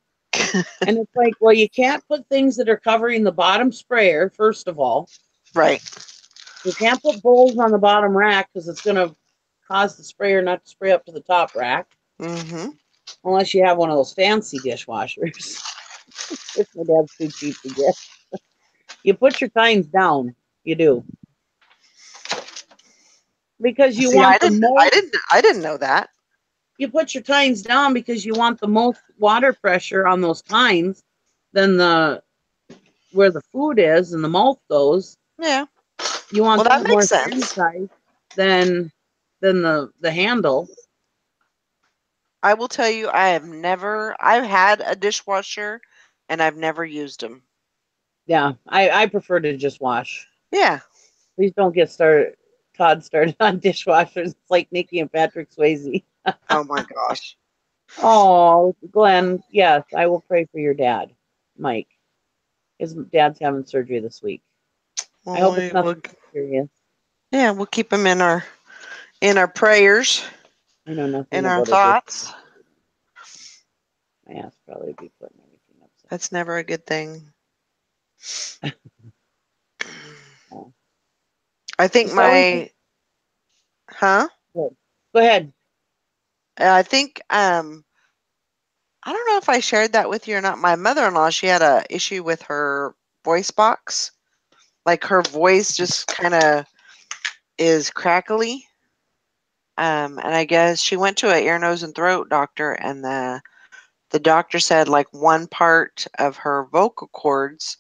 And it's like, well, you can't put things that are covering the bottom sprayer, first of all. Right. You can't put bowls on the bottom rack because it's going to cause the sprayer not to spray up to the top rack, Mm-hmm. unless you have one of those fancy dishwashers, which my dad's too cheap to get. You put your tines down. You do. Because you See, I want the didn't, I most, didn't, I didn't know that. you put your tines down because you want the most water pressure on those tines than where the food is and the mouth goes. Yeah. You Well, want that that more makes sense. sanitized than the handle. I will tell you, I've had a dishwasher and I've never used them. Yeah, I prefer to just wash. Yeah. Please don't get Todd started on dishwashers. It's like Nikki and Patrick Swayze. Oh my gosh. Oh, Glenn, yes, I will pray for your dad, Mike. His dad's having surgery this week. I Well, hope it's nothing serious. yeah, we'll keep them in our prayers, I know nothing in our about a thoughts. dishwasher. My ass probably be putting everything upside That's never a good thing. down. I think So huh? go ahead. I think I don't know if I shared that with you or not. My mother-in-law, she had a issue with her voice box. Like her voice just kind of is crackly. And I guess she went to a ear, nose, and throat doctor, and the doctor said like one part of her vocal cords,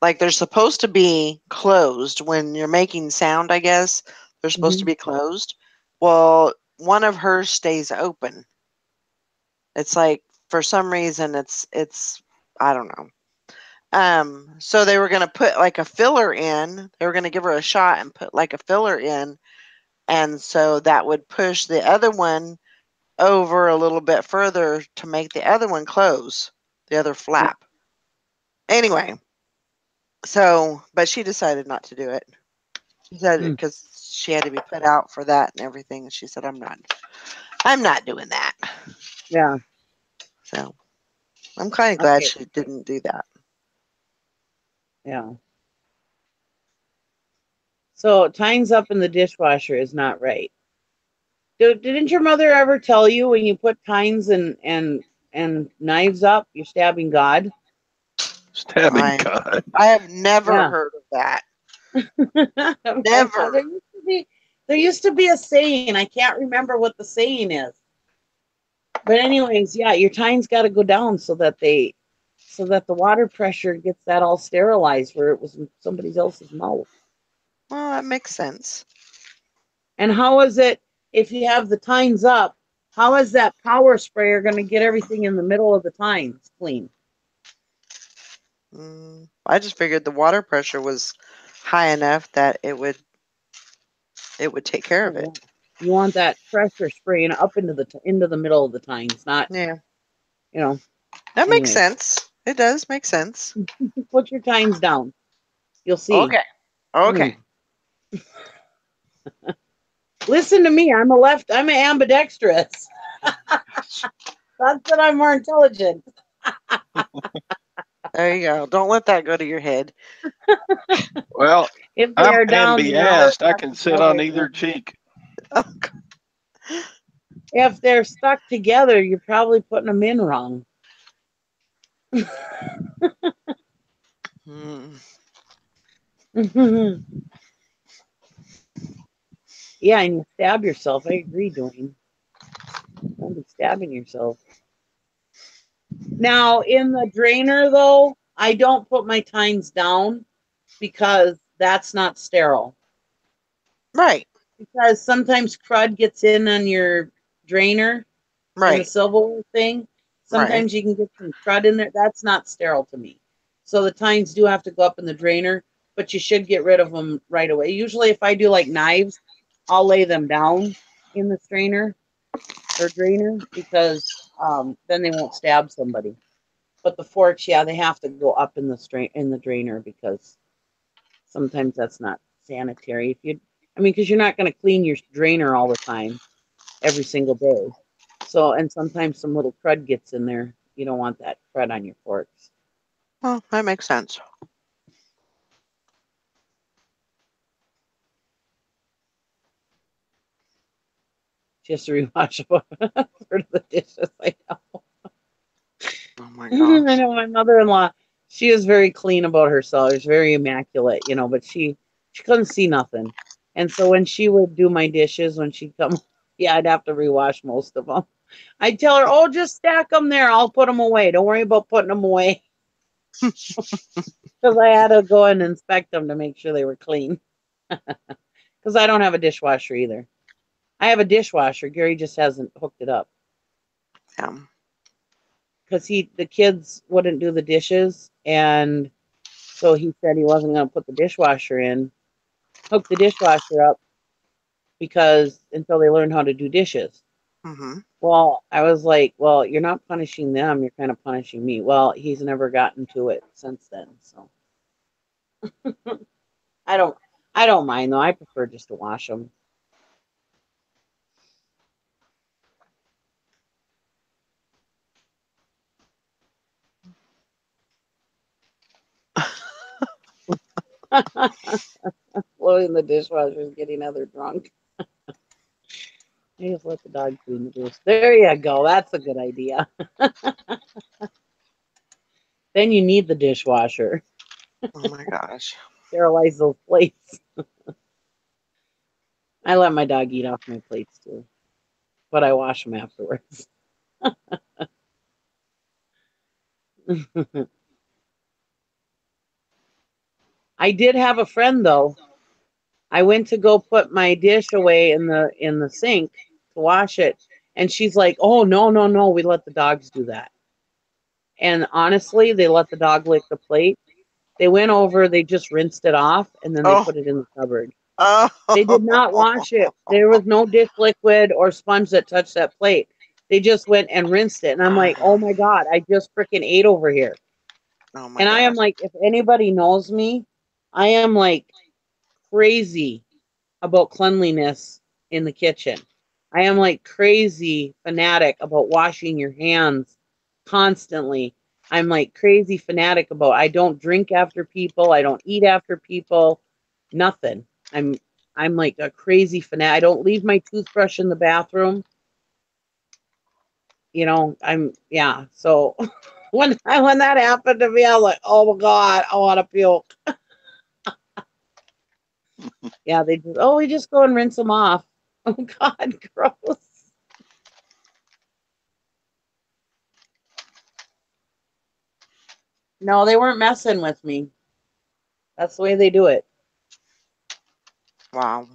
like they're supposed to be closed when you're making sound, I guess. They're supposed to Mhm. be closed. Well, one of hers stays open. It's like for some reason it's I don't know. So they were gonna put like a filler in. They were gonna give her a shot and put like a filler in, and so that would push the other one over a little bit further to make the other one close, the other Yeah. flap. Anyway, so but she decided not to do it. She said Hmm. because she had to be put out for that and everything. And she said, I'm not doing that. Yeah. So I'm kind of glad Okay. she didn't do that. Yeah. So tying up in the dishwasher is not right. Didn't your mother ever tell you when you put tines and knives up, you're stabbing God? Stabbing I God. I have never Yeah. heard of that. Yeah, Never. there used to be a saying. I can't remember what the saying is. But anyways, yeah, your tines got to go down so that the water pressure gets that all sterilized where it was in somebody else's mouth. Well, that makes sense. And how is it if you have the tines up? How is that power sprayer going to get everything in the middle of the tines clean? I just figured the water pressure was high enough that it would take care of it. You want that pressure spraying up into the middle of the tines, not, Yeah. Anyway. That makes sense. It does make sense. Put your tines down. You'll see. Okay. Okay. Listen to me. I'm ambidextrous. That's that I'm more intelligent. There you go. Don't let that go to your head. Well, If they I'm are down, they're all ambidextrous. I stuck can sit on together. either cheek. If they're stuck together, you're probably putting them in wrong. Yeah, and you stab yourself. I agree, Dwayne. Don't be stabbing yourself. Now, in the drainer, though, I don't put my tines down because that's not sterile. Right. Because sometimes crud gets in on your drainer in the silverware thing. Sometimes you can get some crud in there. That's not sterile to me. So the tines do have to go up in the drainer, but you should get rid of them right away. Usually if I do like knives, I'll lay them down in the strainer or drainer because then they won't stab somebody. But the forks, yeah, they have to go up in the drainer because sometimes that's not sanitary. Because you're not going to clean your drainer all the time, every single day. So, and sometimes some little crud gets in there. You don't want that crud on your forks. Well, that makes sense. Just to rewash for the dishes. I know. Oh my gosh. I know my mother-in-law. She is very clean about herself. She's very immaculate, but she couldn't see nothing. And so when she would do my dishes, when she'd come, yeah, I'd have to rewash most of them. I'd tell her, "Oh, just stack them there. I'll put them away. Don't worry about putting them away." Because I had to go and inspect them to make sure they were clean. Because I don't have a dishwasher either. I have a dishwasher. Gary just hasn't hooked it up. Yeah. Because the kids wouldn't do the dishes, and so he said he wasn't going to put the dishwasher in, hook the dishwasher up, because until they learn how to do dishes. Mm-hmm. Well, I was like, well, you're not punishing them. You're kind of punishing me. Well, he's never gotten to it since then. So I don't mind though. I prefer just to wash them. Loading the dishwasher is getting other drunk. I just let the dog clean the dish. There you go. That's a good idea. Then you need the dishwasher. Oh my gosh. Sterilize those plates. I let my dog eat off my plates too, but I wash them afterwards. I did have a friend though. I went to go put my dish away in the sink to wash it, and she's like, "Oh, no, no, no, we let the dogs do that." And honestly, they let the dog lick the plate. They went over, they just rinsed it off, and then they Oh. put it in the cupboard. Oh. They did not wash it. There was no dish liquid or sponge that touched that plate. They just went and rinsed it. And I'm like, oh my God, I just freaking ate over here. Oh my And I am gosh. like, if anybody knows me, I am like crazy about cleanliness in the kitchen. I am like crazy fanatic about washing your hands constantly. I'm like crazy fanatic about I don't drink after people, I don't eat after people, nothing. I'm like a crazy fanatic. I don't leave my toothbrush in the bathroom. So when that happened to me, I was like, oh my God, I want to puke. Yeah, we just go and rinse them off. Oh God, gross. No, they weren't messing with me. That's the way they do it. Wow.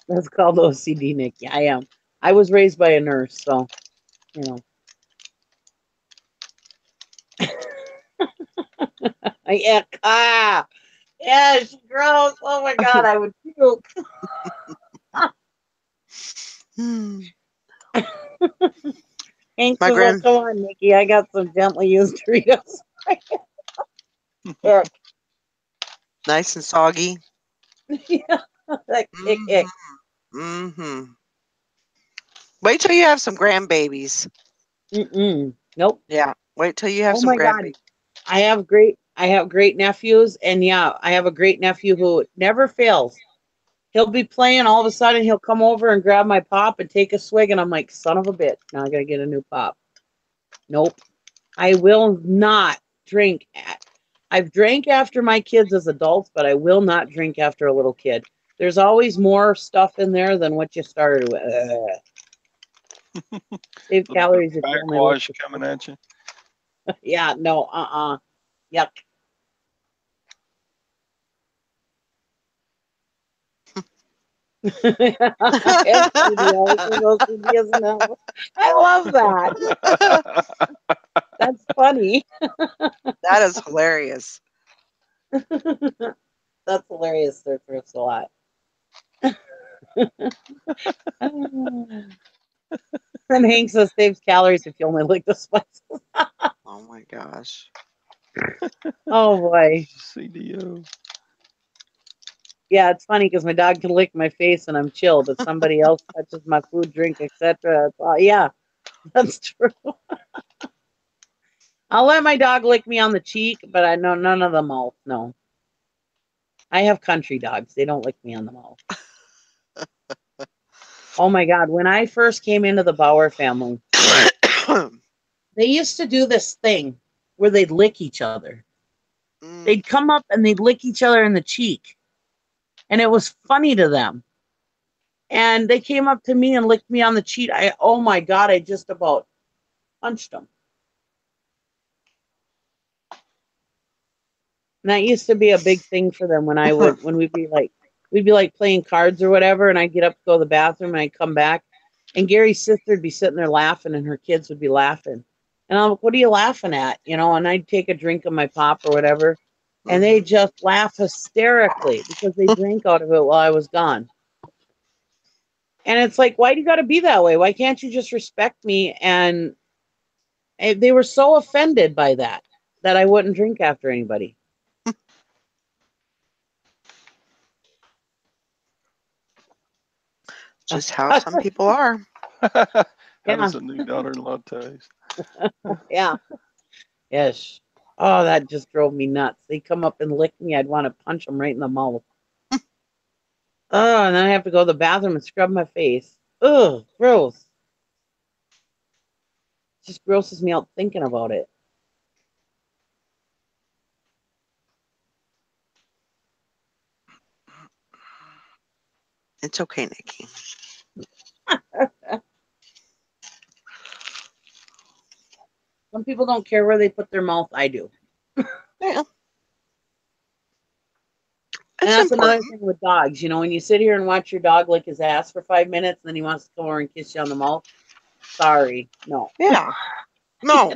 That's called OCD, Nikki. I am. I was raised by a nurse, so, Yeah. Ah. Yeah, it's gross. Oh my God, I would puke. Hank My says, "Oh, grand come on, Nikki. I got some gently used Doritos." Ick. nice and soggy. Yeah. Like, ick, ick. Mm-hmm. Wait till you have some grandbabies. Nope. Yeah. Wait till you have Oh some my God. grandbabies. I have great nephews, and yeah, I have a great nephew who never fails. He'll be playing, all of a sudden he'll come over and grab my pop and take a swig, and I'm like, son of a bitch, now I gotta get a new pop. Nope. I will not drink. I've drank after my kids as adults, but I will not drink after a little kid. There's always more stuff in there than what you started with. Save A little bit of calories if you only look backwash the coming at you. Yeah, no, Yuck. I have CDs. Those CDs now. I love that. That's funny. That is hilarious. That's hilarious. There thrips a lot. And Hank says saves calories if you only lick the spices. Oh my gosh. Oh boy. CDO. Yeah, it's funny because my dog can lick my face and I'm chill, but somebody else touches my food, drink, etc. Yeah, that's true. I'll let my dog lick me on the cheek, but I know none of the mouth. No. I have country dogs. They don't lick me on the mouth. Oh my God. When I first came into the Bauer family, they used to do this thing where they'd lick each other. Mm. They'd come up and they'd lick each other in the cheek. And it was funny to them. And they came up to me and licked me on the cheek. Oh my God, I just about punched them. And that used to be a big thing for them when we'd be like playing cards or whatever, and I'd get up to go to the bathroom and I'd come back, and Gary's sister would be sitting there laughing and her kids would be laughing. And I'm like, what are you laughing at? And I'd take a drink of my pop or whatever, and they just laugh hysterically because they drank out of it while I was gone. And it's like, why do you got to be that way? Why can't you just respect me? And they were so offended by that I wouldn't drink after anybody. Just how some people are. How Yeah. does a new daughter-in-law taste? Yeah. Yes. Oh, that just drove me nuts. They come up and lick me. I'd want to punch them right in the mouth. Oh, and then I have to go to the bathroom and scrub my face. Ugh, gross. It just grosses me out thinking about it. It's okay, Nikki. Some people don't care where they put their mouth. I do. Yeah. And It's that's another important. thing with dogs. When you sit here and watch your dog lick his ass for 5 minutes and then he wants to come over and kiss you on the mouth. Sorry. No. Yeah. No.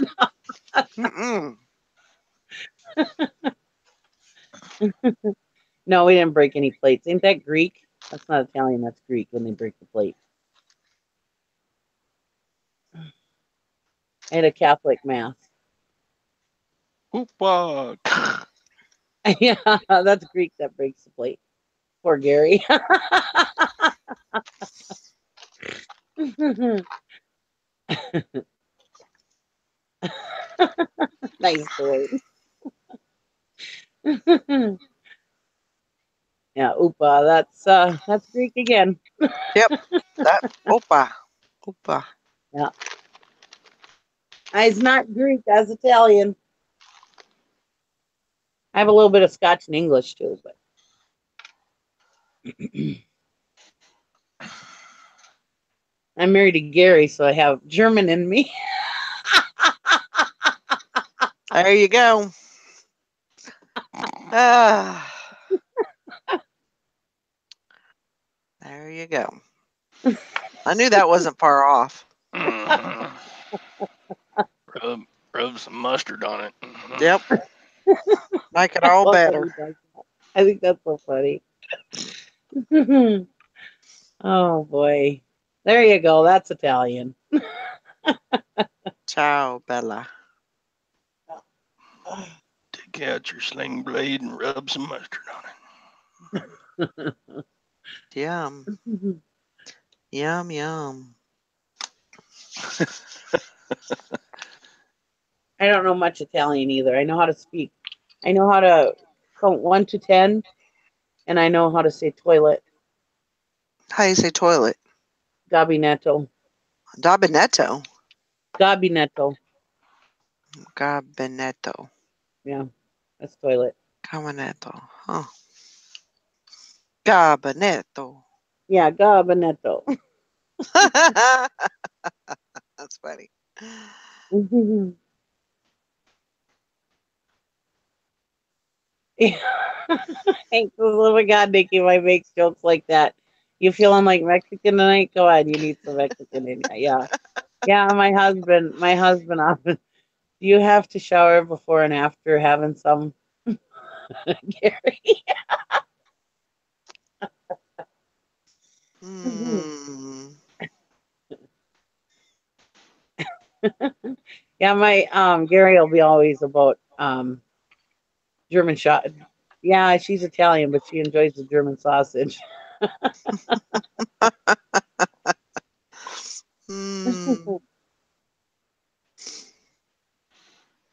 Mm-mm. No, we didn't break any plates. Ain't that Greek? That's not Italian. That's Greek when they break the plate. I had a Catholic mass. Whoopah. Yeah, that's Greek that breaks the plate. Poor Gary. Nice boy. Yeah, Upa. That's Greek again. Yep. That opa. Opa. Yeah. It's not Greek, that's Italian. I have a little bit of Scotch and English too, but I'm married to Gary, so I have German in me. There you go. Ah. There you go. I knew that wasn't far off. Rub some mustard on it. Yep. Like it I all love how he better. does that. I think that's so funny. Oh boy. There you go. That's Italian. Ciao, Bella. Take out your sling blade and rub some mustard on it. Yum. Yum, yum. I don't know much Italian either. I know how to speak. I know how to count 1 to 10, and I know how to say toilet. How do you say toilet? Gabinetto. Gabinetto. Gabinetto. Gabinetto. Yeah, that's toilet. Gabinetto. Huh. Gabinetto. Yeah, gabinetto. That's funny. Thanks, oh my God, Nikki, why makes jokes like that? You feeling like Mexican tonight? Go on, you need some Mexican in you. Yeah. Yeah, my husband often. Do you have to shower before and after having some, Gary? Mm. Yeah, my Gary will be always about German shot. Yeah, she's Italian, but she enjoys the German sausage. Mm.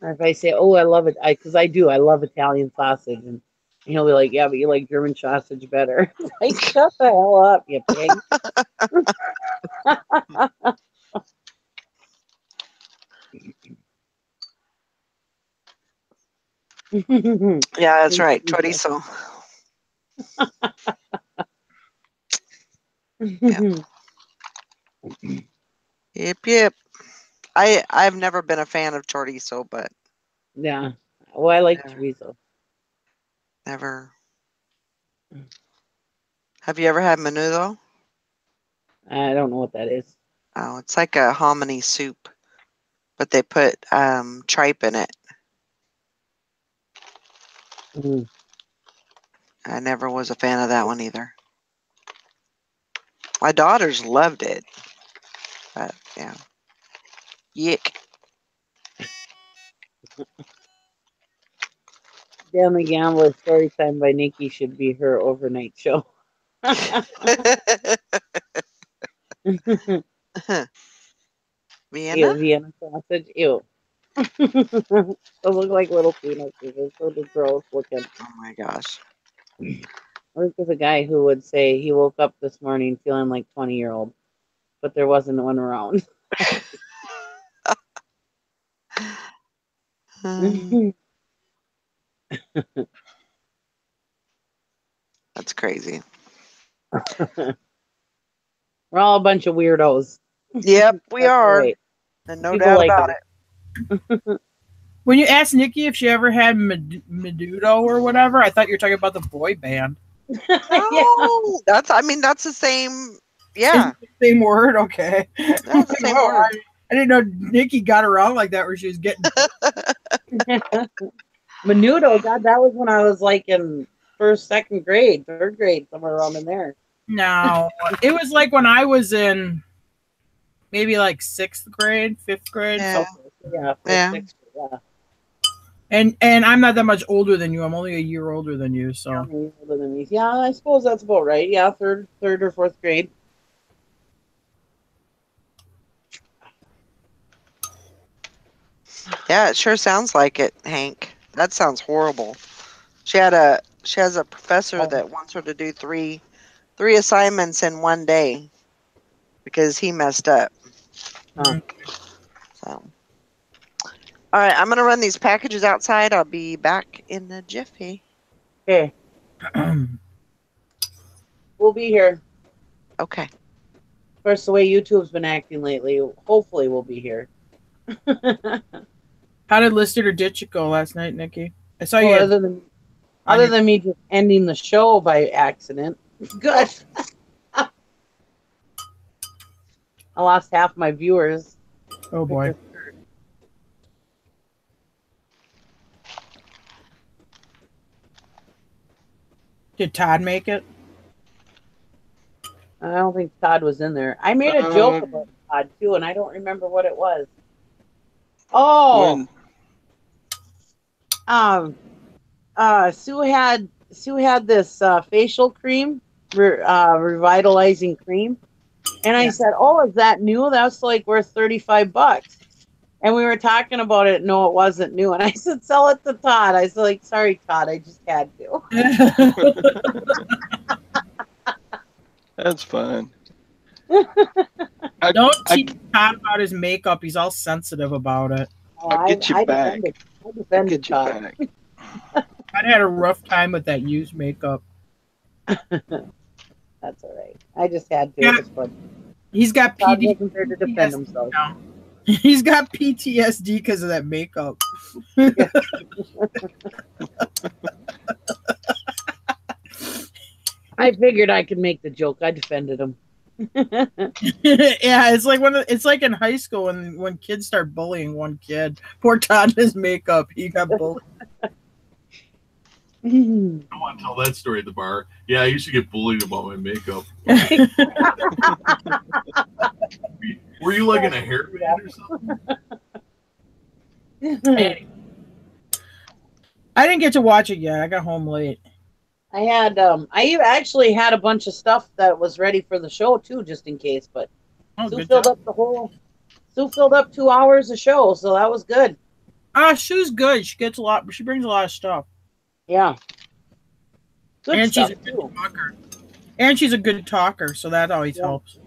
Or if I say, "Oh, I love it," because I do, I love Italian sausage, and he'll be like, "Yeah, but you like German sausage better." Like, shut the hell up, you pig. Yeah, that's right. Chorizo. Yep. Yep, yep. I've never been a fan of chorizo, but Yeah. Well, I like never, chorizo. never. Have you ever had menudo? I don't know what that is. Oh, it's like a hominy soup, but they put tripe in it. Mm. I never was a fan of that one either. My daughters loved it, but yeah. Yick. Damn the Gambler story time by Nikki should be her overnight show. Vienna? Ew, Vienna sausage. Ew. Those look like little penises. They're so gross looking. Oh my gosh. There was a guy who would say he woke up this morning feeling like 20-year-old, but there wasn't one around. That's crazy. We're all a bunch of weirdos. Yep, we That's are. right. And no People doubt like about it. it. When you asked Nikki if she ever had Medudo or whatever, I thought you were talking about the boy band. No, that's that's the same. Yeah, Is it the same word? Okay. that's Like, the same whoa, word. I didn't know Nikki got around like that where she was getting. Menudo, God, that was when I was like in first, second grade, third grade, somewhere around in there. No, it was like when I was in maybe like sixth grade, fifth grade. Yeah. So, Yeah, Yeah. sixth, yeah. and I'm not that much older than you. I'm only a year older than you. So Older than me. Yeah, I suppose that's about right. Yeah, third or fourth grade. Yeah, it sure sounds like it, Hank. That sounds horrible. She has a professor that wants her to do three assignments in one day because he messed up. Huh. So, all right, I'm gonna run these packages outside. I'll be back in a jiffy. Okay, we'll be here. Okay. Of course, the way YouTube's been acting lately, hopefully we'll be here. how did List It or Ditch It go last night, Nikki? I saw you. Well, Had, other than me just ending the show by accident. Good. I lost half my viewers. oh boy. Did Todd make it? I don't think Todd was in there. I made a joke about Todd too, and I don't remember what it was. Oh, Sue had this facial cream, revitalizing cream, and I said, "Oh, is that new? That's like worth $35." And we were talking about it. No, it wasn't new. And I said, "Sell it to Todd." I said, "Like, sorry, Todd, I just had to." That's fine. Don't teach Todd about his makeup. He's all sensitive about it. Oh, I'll get you back. I defended Todd. I'd had a rough time with that used makeup. That's all right. I just had to. Yeah. It was fun. He's got Todd wasn't there to defend himself. now. He's got PTSD because of that makeup. I figured I could make the joke. I defended him. Yeah, it's like it's like in high school when kids start bullying one kid. Poor Todd in his makeup. He got bullied. I don't want to tell that story at the bar. Yeah, I used to get bullied about my makeup. Were you like in a hairband or something? Hey, I didn't get to watch it yet. I got home late. I had I actually had a bunch of stuff that was ready for the show too, just in case. But Sue filled up 2 hours of show, so that was good. Sue's good. She gets a lot. She brings a lot of stuff. Yeah. Good and stuff she's a good too. talker. And she's a good talker, so that always helps.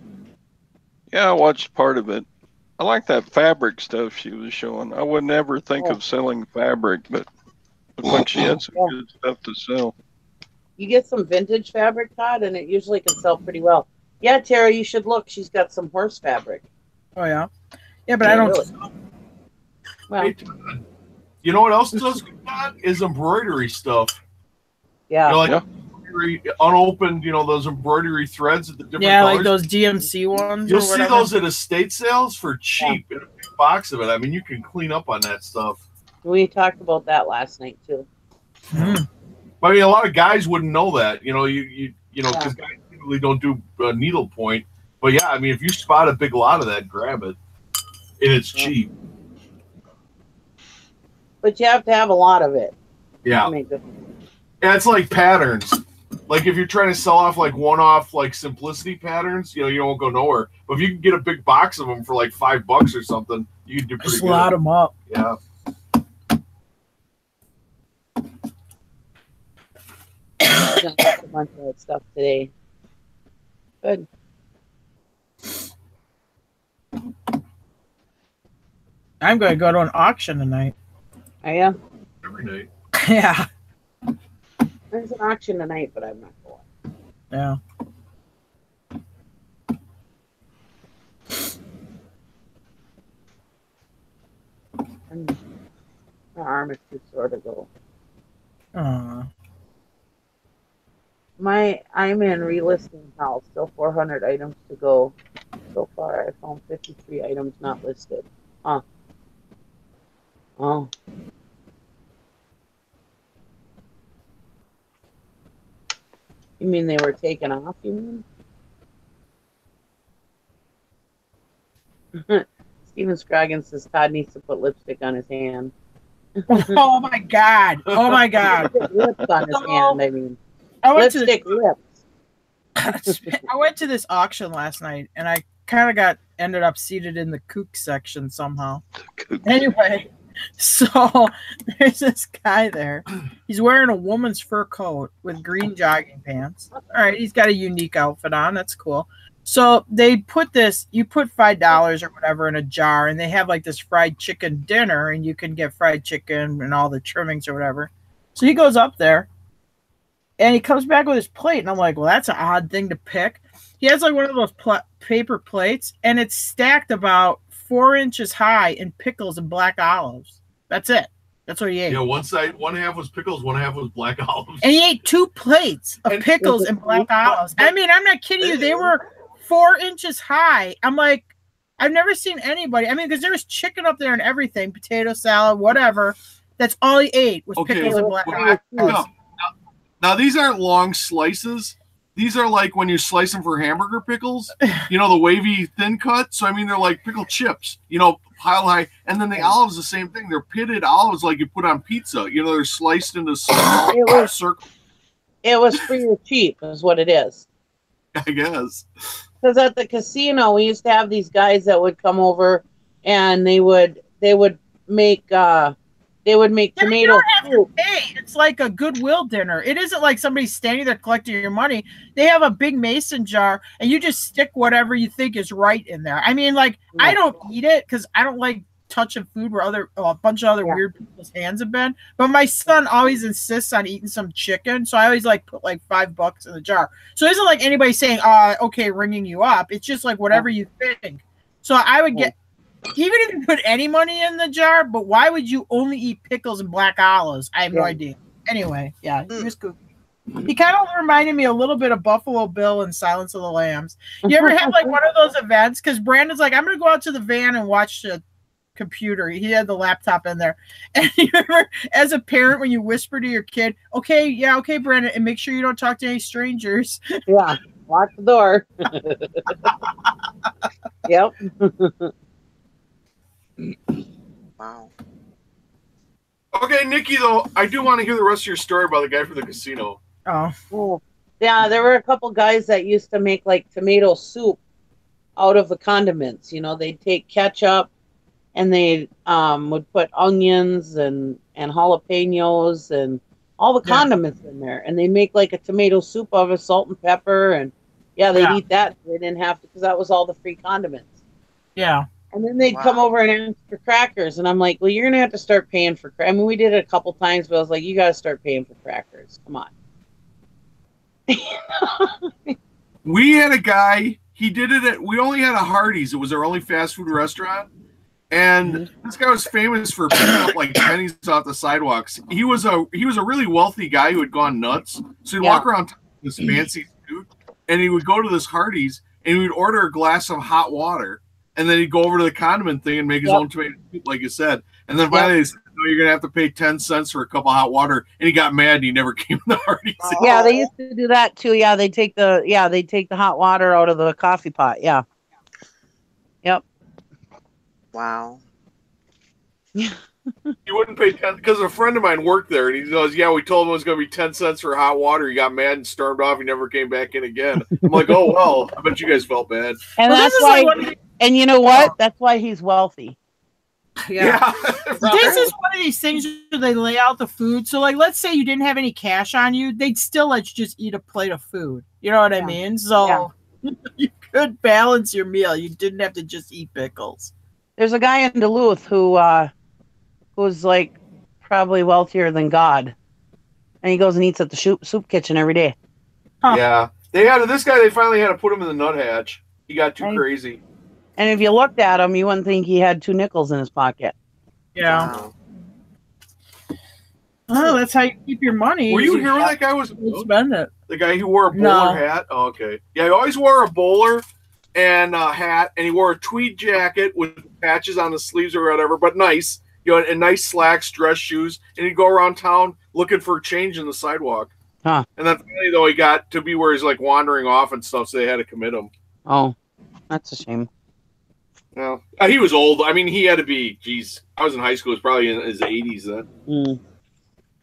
Yeah, I watched part of it. I like that fabric stuff she was showing. I would never think of selling fabric, but it looks like she had some good stuff to sell. You get some vintage fabric, Todd, and it usually can sell pretty well. Yeah, Tara, you should look. She's got some horse fabric. Oh, yeah? Yeah, but I don't... Really. Well, Hey, Todd, you know what else does good, Todd? Is embroidery stuff. yeah. You know, like unopened, those embroidery threads at the different colors. like those DMC ones. You'll see those at estate sales for cheap in a big box of it. I mean, you can clean up on that stuff. We talked about that last night, too. I mean, a lot of guys wouldn't know that, because guys typically don't do needle point. But yeah, I mean, if you spot a big lot of that, grab it, and it's cheap. But you have to have a lot of it. Yeah, yeah, it's like patterns. Like if you're trying to sell off like one-off like simplicity patterns, you won't go nowhere. But if you can get a big box of them for like $5 or something, you can do pretty just good. lot them up. Yeah. A bunch of that stuff today. Good. I'm going to go to an auction tonight. Are you? Every night. Yeah. There's an auction tonight, but I'm not going. Yeah. My arm is too sore to go. Aww. I'm in relisting hell. Still 400 items to go. So far, I found 53 items not listed. Huh. Oh. You mean they were taken off, you mean? Steven Scroggins says Todd needs to put lipstick on his hand. Oh my God. Oh my God. Lips on his hand, I mean. Lipstick lips. I went to this auction last night and I kind of ended up seated in the kook section somehow. Anyway, so there's this guy there. He's wearing a woman's fur coat with green jogging pants. All right, he's got a unique outfit on. That's cool. So they put you put $5 or whatever in a jar, and they have like this fried chicken dinner, and you can get fried chicken and all the trimmings or whatever. So he goes up there, and he comes back with his plate, and I'm like, well, that's an odd thing to pick. He has like one of those paper plates, and it's stacked about 4 inches high in pickles and black olives. That's it. That's what he ate. Yeah, one half was pickles, one half was black olives. And he ate 2 plates of pickles and black olives. I mean, I'm not kidding you. They were 4 inches high. I'm like, I've never seen anybody. I mean, because there was chicken up there and everything, potato salad, whatever. That's all he ate was pickles and black olives. Now these aren't long slices. These are like when you slice them for hamburger pickles, you know, the wavy thin cut. So I mean, they're like pickle chips, you know, pile high. And then the olives, the same thing. They're pitted olives like you put on pizza. You know, they're sliced into small circles. It was free or cheap, is what it is. I guess. Because at the casino, we used to have these guys that would come over, and they would make tomato soup. Hey, it's like a Goodwill dinner. It isn't like somebody standing there collecting your money. They have a big mason jar, and you just stick whatever you think is right in there. I mean, like, I don't eat it because I don't like touching food where a bunch of other weird people's hands have been. But my son always insists on eating some chicken, so I always like put like $5 in the jar. So it isn't like anybody saying, okay, ringing you up. It's just like whatever you think. So I would get, even if you put any money in the jar, but why would you only eat pickles and black olives? I have no idea. Anyway, yeah, he was cool. He kind of reminded me a little bit of Buffalo Bill and Silence of the Lambs. You ever have like one of those events? Because Brandon's like, I'm going to go out to the van and watch the computer. He had the laptop in there. And you remember, as a parent, when you whisper to your kid, okay, Brandon, and make sure you don't talk to any strangers. Yeah, lock the door. Yep. Wow. Okay, Nikki, though, I do want to hear the rest of your story about the guy from the casino. Oh. Yeah, there were a couple guys that used to make like tomato soup out of the condiments. You know, they'd take ketchup and they would put onions and jalapenos and all the condiments in there. And they make like a tomato soup of it, salt and pepper. And they'd eat that. They didn't have to, because that was all the free condiments. Yeah. And then they'd come over and ask for crackers. And I'm like, well, you're going to have to start paying for crackers. I mean, we did it a couple times, but I was like, you got to start paying for crackers. Come on. We had a guy, he did it we only had a Hardee's. It was our only fast food restaurant. And this guy was famous for picking up like pennies off the sidewalks. He was a really wealthy guy who had gone nuts. So he'd walk around this fancy suit, and he would go to this Hardee's and he would order a glass of hot water. And then he'd go over to the condiment thing and make his own tomato soup, like you said. And then finally, they said, no, you're going to have to pay 10 cents for a cup of hot water. And he got mad and he never came to the Hardee's. Yeah, they used to do that too. Yeah, they take the hot water out of the coffee pot. Yeah. Yep. Wow. He wouldn't pay 10 because a friend of mine worked there, and he goes, "Yeah, we told him it was going to be 10 cents for hot water." He got mad and stormed off. He never came back in again. I'm like, "Oh well, I bet you guys felt bad." And that's why. And you know what? That's why he's wealthy. Yeah. This is one of these things where they lay out the food. So, like, let's say you didn't have any cash on you, they'd still let you just eat a plate of food. You know what I mean? So you could balance your meal. You didn't have to just eat pickles. There's a guy in Duluth who's like probably wealthier than God, and he goes and eats at the soup kitchen every day. Huh. Yeah, they had this guy. They finally had to put him in the nuthatch. He got too crazy. And if you looked at him, you wouldn't think he had 2 nickels in his pocket. Yeah. Wow. Oh, that's how you keep your money. Were you here when that guy was spend it? The guy who wore a bowler hat? Oh, okay. Yeah, he always wore a bowler and a hat, and he wore a tweed jacket with patches on the sleeves or whatever, but nice. You know, and nice slacks, dress shoes, and he'd go around town looking for change in the sidewalk. Huh. And then finally, though, he got to be where he's like wandering off and stuff, so they had to commit him. Oh, that's a shame. Well, he was old. I mean, he had to be, geez, I was in high school. He was probably in his 80s then. Mm.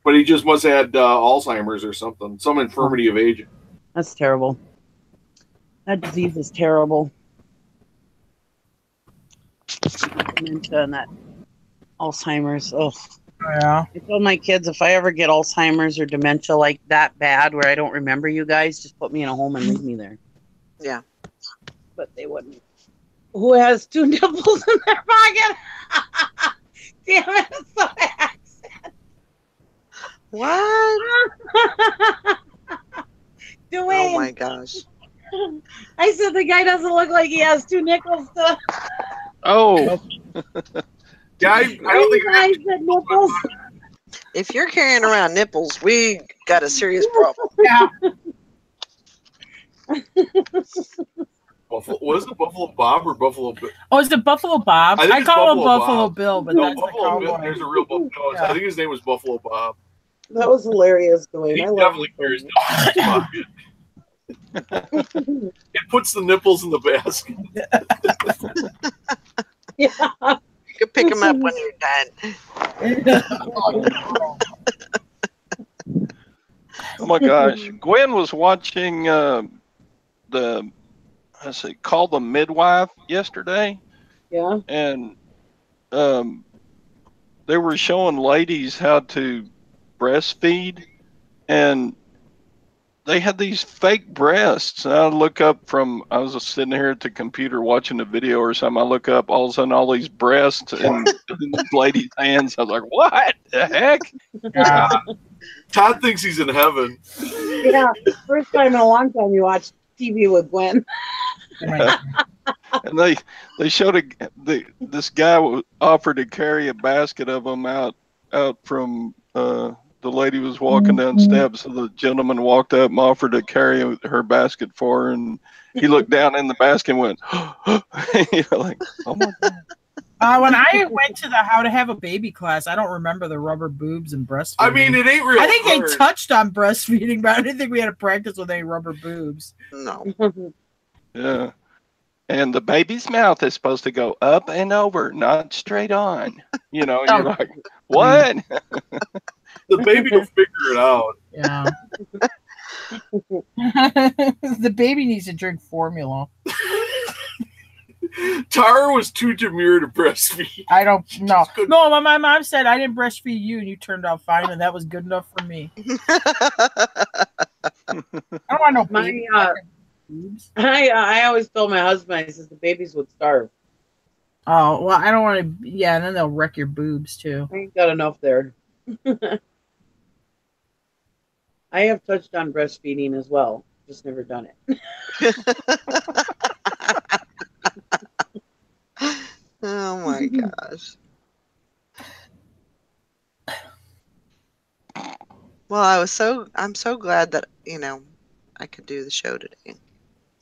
But he just must have had Alzheimer's or something, some infirmity of age. That's terrible. That disease is terrible. Dementia and that Alzheimer's. Oh, yeah. I told my kids, if I ever get Alzheimer's or dementia like that bad where I don't remember you guys, just put me in a home and leave me there. Yeah. But they wouldn't. Who has 2 nipples in their pocket? Damn it, it's so accent. What? Dwayne. Oh my gosh. I said the guy doesn't look like he has 2 nickels to... Oh. Yeah, I don't think I said nipples. If you're carrying around nipples, we got a serious problem. Yeah. Was it Buffalo Bob or Buffalo Bill? Oh, is it Buffalo Bob? I call him Buffalo Bob. Bill, but no, that's Buffalo the Bill. There's a real Buffalo. Yeah. I think his name was Buffalo Bob. That was hilarious, Dwayne. He I love definitely you. carries nipples in his pocket. It puts the nipples in the basket. Yeah. You can pick them up when you're done. Oh my gosh. Gwen was watching Call the Midwife yesterday, Yeah. and they were showing ladies how to breastfeed, and they had these fake breasts. And I was just sitting here at the computer watching a video or something. I look up, all of a sudden, all these breasts in these ladies' hands. I was like, what the heck? Todd thinks he's in heaven. Yeah. First time in a long time you watched TV with Gwen. And they showed this guy offered to carry a basket of them out from the lady was walking down steps, so the gentleman walked up and offered to carry her basket for her, and he looked down in the basket and went, like, oh my God. When I went to the How to Have a Baby class, I don't remember the rubber boobs and breastfeeding. I mean, it ain't real. I think hard. they touched on breastfeeding, but I didn't think we had to practice with any rubber boobs. No. Yeah. And the baby's mouth is supposed to go up and over, not straight on. You're like, what? The baby will figure it out. Yeah. The baby needs to drink formula. Tara was too demure to breastfeed. I don't know. No, my mom said I didn't breastfeed you and you turned out fine, and that was good enough for me. I don't want no baby. I always told my husband, I said the babies would starve. Oh, well, I don't want to. Yeah, and then they'll wreck your boobs too. I ain't got enough there. I have touched on breastfeeding as well, just never done it. Oh my gosh. Well, I'm so glad that, I could do the show today.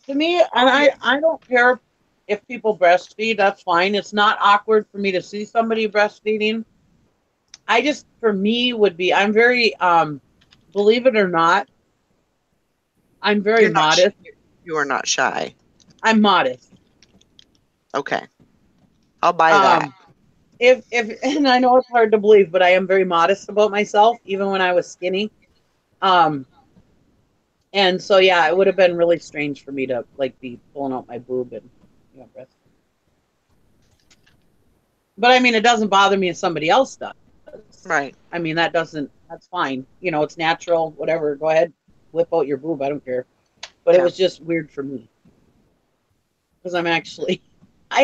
To me, and I don't care if people breastfeed, that's fine. It's not awkward for me to see somebody breastfeeding. For me, I'm very, believe it or not, I'm very modest. You are not shy. I'm modest. Okay. I'll buy that. And I know it's hard to believe, but I am very modest about myself, even when I was skinny. And so, yeah, it would have been really strange for me to be pulling out my boob and breast. But I mean, it doesn't bother me if somebody else does. Right. I mean, that's fine. It's natural, whatever. Go ahead, whip out your boob. I don't care. But it was just weird for me. Because I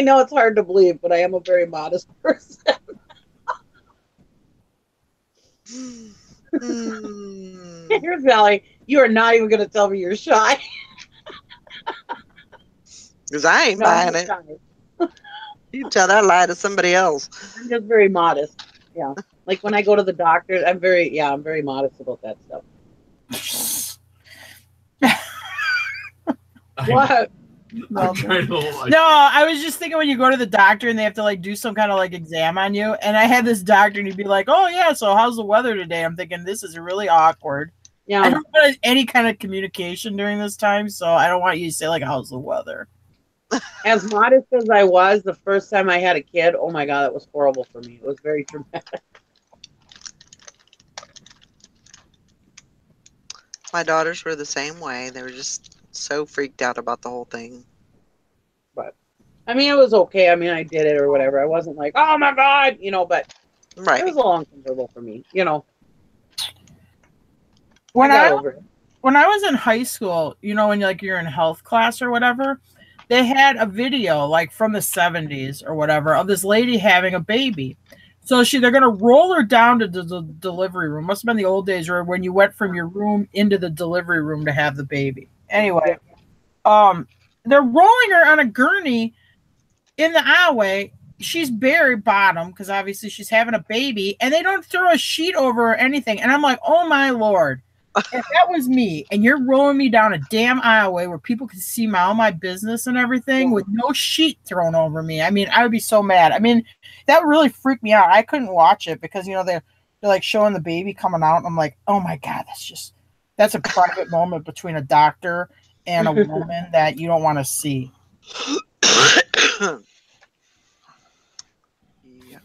know it's hard to believe, but I am a very modest person. Here's Valerie. You are not even going to tell me you're shy. Because I ain't buying it. You can tell that lie to somebody else. I'm just very modest. Yeah. Like when I go to the doctor, I'm very modest about that stuff. What? No, I was just thinking when you go to the doctor and they have to do some kind of exam on you, and I had this doctor and he'd be like, "Oh yeah, so how's the weather today?" I'm thinking this is really awkward. Yeah, I don't want any kind of communication during this time, so I don't want you to say "How's the weather?" As modest as I was the first time I had a kid, oh my God, it was horrible for me. It was very traumatic. My daughters were the same way. They were just so freaked out about the whole thing. But I mean, it was okay. I mean, I did it or whatever. I wasn't like, oh my God, but right. It was a long uncomfortable for me, When I was in high school, when you're in health class or whatever, they had a video from the 70s or whatever of this lady having a baby. So they're going to roll her down to the delivery room. Must have been the old days where when you went from your room into the delivery room to have the baby. Anyway, they're rolling her on a gurney in the aisleway. She's bare bottom because obviously she's having a baby, and they don't throw a sheet over or anything. And I'm like, oh my Lord. If that was me and you're rolling me down a damn aisleway where people can see all my business and everything with no sheet thrown over me, I mean, I would be so mad. I mean, that really freaked me out. I couldn't watch it because, they're like showing the baby coming out, and I'm like, oh my god, that's a private moment between a doctor and a woman that you don't want to see. Yeah.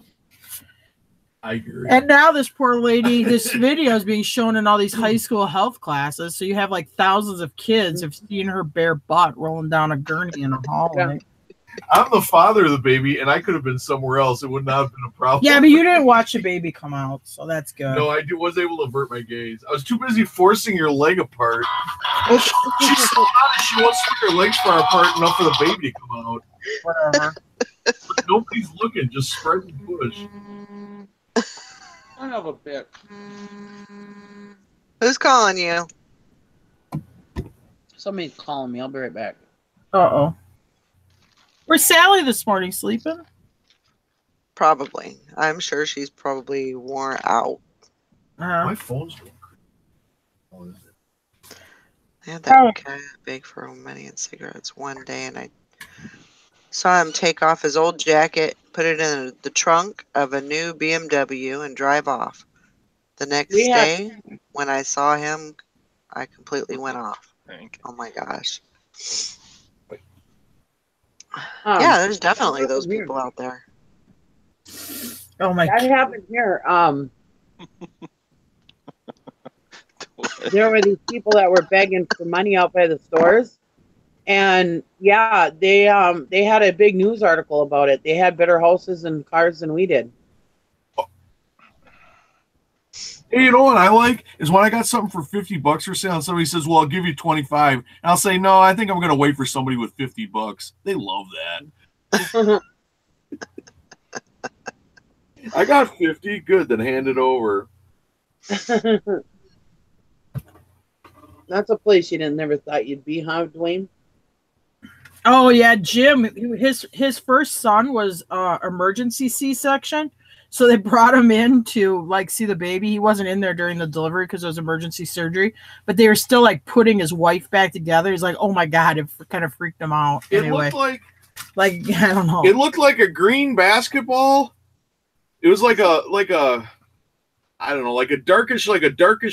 I agree. And now this poor lady, this video is being shown in all these high school health classes. So you have like thousands of kids have seen her bare butt rolling down a gurney in a hallway. I'm the father of the baby, and I could have been somewhere else. It would not have been a problem. Yeah, but you didn't watch the baby come out, so that's good. No, was able to avert my gaze. I was too busy forcing your leg apart. She's so honest. She wants to put her legs far apart enough for the baby to come out. Whatever. But nobody's looking. Just spread the bush. Son of a bitch. Who's calling you? Somebody's calling me. I'll be right back. Uh-oh. Where's Sally this morning, sleeping? Probably. I'm sure she's probably worn out. My phone's going crazy. I had that guy bake for money and cigarettes one day, and I saw him take off his old jacket, put it in the trunk of a new BMW, and drive off. The next day, when I saw him, I completely went off. Oh my gosh. Yeah, there's definitely those people out there. Oh my God. That happened here. There were these people that were begging for money out by the stores. And yeah, they had a big news article about it. They had better houses and cars than we did. Hey, you know what I like is when I got something for $50 for sale and somebody says, well, I'll give you 25. And I'll say, no, I think I'm going to wait for somebody with $50. They love that. I got 50. Good. Then hand it over. That's a place you never thought you'd be, huh, Dwayne? Oh yeah, Jim. His first son was emergency C-section, so they brought him in to like see the baby. He wasn't in there during the delivery because it was emergency surgery, but they were still like putting his wife back together. He's like, "Oh my god!" It kind of freaked him out. It anyway, looked like I don't know. It looked like a green basketball. It was like a I don't know, like a darkish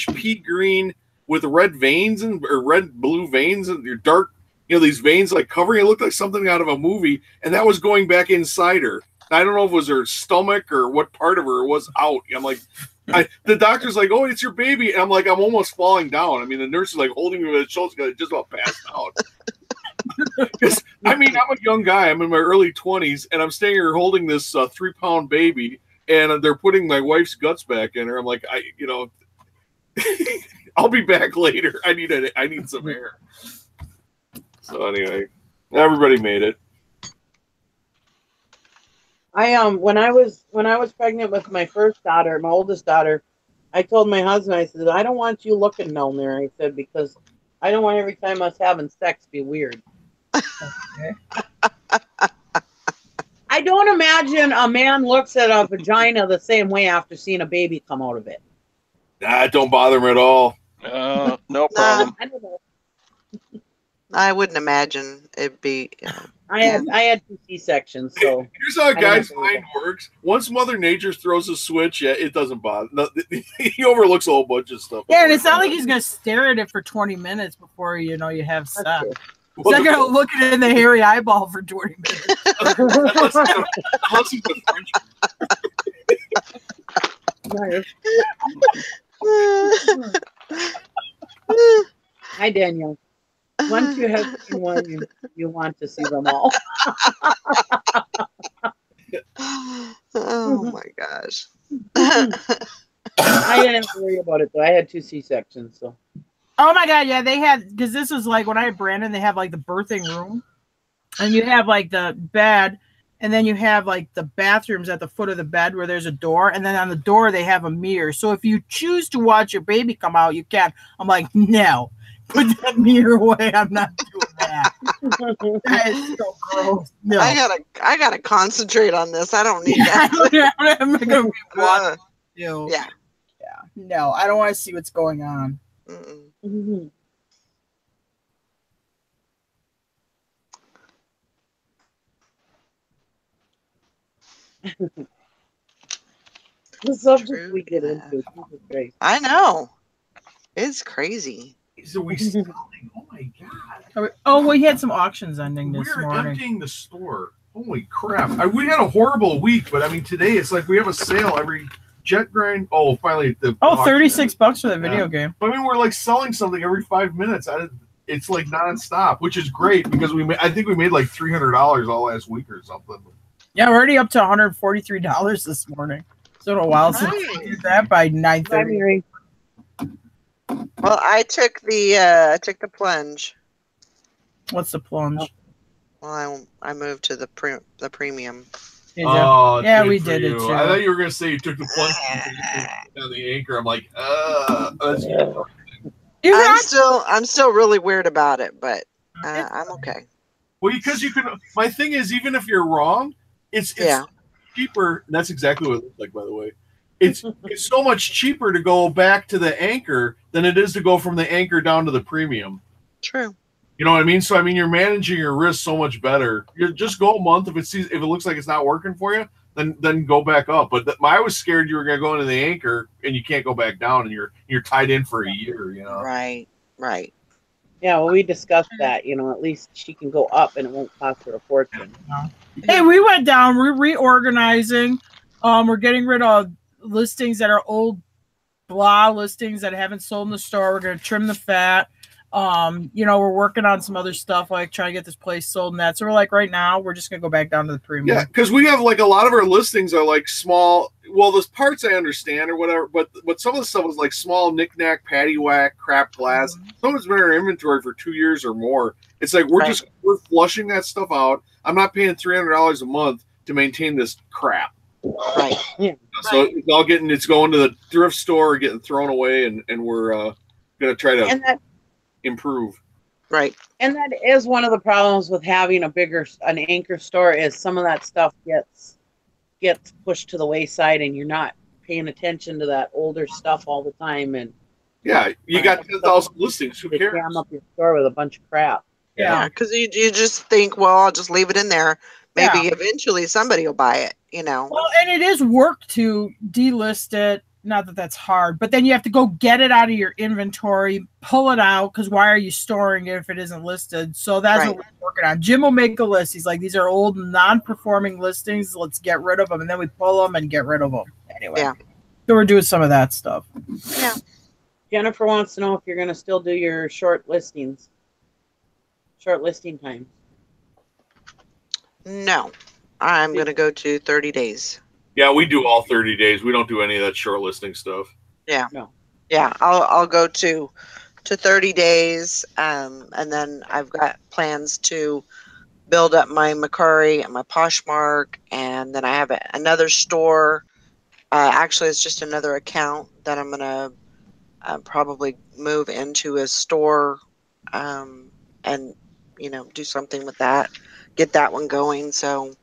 pea green with red veins or red blue veins and your dark, these veins like covering. It looked like something out of a movie, and that was going back inside her. I don't know if it was her stomach or what part of her was out. I'm like, the doctor's like, "Oh, it's your baby," and I'm like, I'm almost falling down. I mean, the nurse is like holding me with the shoulders, just about passed out. Because I'm a young guy. I'm in my early 20s, and I'm staying here holding this 3-pound baby, and they're putting my wife's guts back in her. I'm like, I'll be back later. I need some air. So anyway, everybody made it. When I was pregnant with my first daughter, my oldest daughter, I told my husband, I said, I don't want you looking down there. I said, because I don't want every time us having sex be weird. Okay. I don't imagine a man looks at a vagina the same way after seeing a baby come out of it. Nah, it don't bother him at all. No problem. I don't know. I wouldn't imagine it'd be. I had 2 C-sections, so here's how a guy's mind works. Once Mother Nature throws a switch, it doesn't bother. No, he overlooks a whole bunch of stuff. Yeah, and it's not like he's gonna stare at it for 20 minutes before you have sex. He's not gonna look at it in the hairy eyeball for 20 minutes. Unless he's a French. Hi, Daniel. Once you have seen one, you want to see them all. Oh my gosh. I didn't have to worry about it though. I had 2 C-sections, so. Oh my god, yeah, they had, because this was like when I had Brandon, they have like the birthing room, and you have like the bed, and then you have like the bathrooms at the foot of the bed where there's a door, and then on the door they have a mirror. So if you choose to watch your baby come out, you can. I'm like, no, put that mirror away. I'm not doing that. That is so gross. No, I gotta concentrate on this. I don't need that. I'm not gonna be watching. Yeah. No, I don't want to see what's going on. Mm-hmm. The subject True we get enough. into. Jesus Christ. I know. It's crazy. So we selling? Oh my god! Oh, we had some auctions ending this We're morning. emptying the store. Holy crap! We had a horrible week, but I mean today it's like we have a sale every jet grind. Oh, finally the Oh, $36 for that video game. I mean we're like selling something every 5 minutes. It's like nonstop, which is great because I think we made like $300 all last week or something. Yeah, we're already up to $143 this morning. It's been a while since we did that by 9:30. Well, I took the plunge. What's the plunge? Well, I moved to the premium. Did ya? Oh, yeah, good we for did you. it too. I thought you were gonna say you took the plunge on the anchor. I'm like, that's I'm still really weird about it, but I'm okay. Well, because you can. My thing is, even if you're wrong, it's cheaper. And that's exactly what it looks like, by the way. It's so much cheaper to go back to the anchor than it is to go from the anchor down to the premium. True. You know what I mean? So I mean, you're managing your risk so much better. You just go a month if it looks like it's not working for you, then go back up. But I was scared you were going to go into the anchor and you can't go back down, and you're tied in for a year. You know? Right. Yeah, well, we discussed that. At least she can go up and it won't cost her a fortune. Hey, we went down. We're reorganizing. We're getting rid of listings that are old blah listings that haven't sold in the store. We're going to trim the fat. We're working on some other stuff, like trying to get this place sold and that. So we're like, right now, we're just gonna go back down to the premium. Yeah, because we have like a lot of our listings are like small. Well, those parts I understand or whatever, but some of the stuff is like small knick-knack, paddywhack, crap glass. Some of it's been in our inventory for 2 years or more. It's like we're flushing that stuff out. I'm not paying $300 a month to maintain this crap. Right. Yeah. So it's going to the thrift store, getting thrown away, and we're gonna try to improve. Right. And that is one of the problems with having an anchor store is some of that stuff gets pushed to the wayside and you're not paying attention to that older stuff all the time. And yeah, you got 10,000 listings. Who cares? Jam up your store with a bunch of crap. Yeah, because you just think, well, I'll just leave it in there. Maybe eventually somebody will buy it, Well, and it is work to delist it. Not that that's hard, but then you have to go get it out of your inventory, pull it out, because why are you storing it if it isn't listed? So that's what we're working on. Jim will make a list. He's like, these are old, non-performing listings. Let's get rid of them. And then we pull them and get rid of them. Anyway. Yeah. So we're doing some of that stuff. Yeah. Jennifer wants to know if you're going to still do your short listing time. No. I'm going to go to 30 days. Yeah, we do all 30 days. We don't do any of that short listing stuff. Yeah. No. Yeah, I'll go to 30 days, and then I've got plans to build up my Macari and my Poshmark, and then I have another store. Actually, it's just another account that I'm gonna probably move into a store, and do something with that, get that one going. So.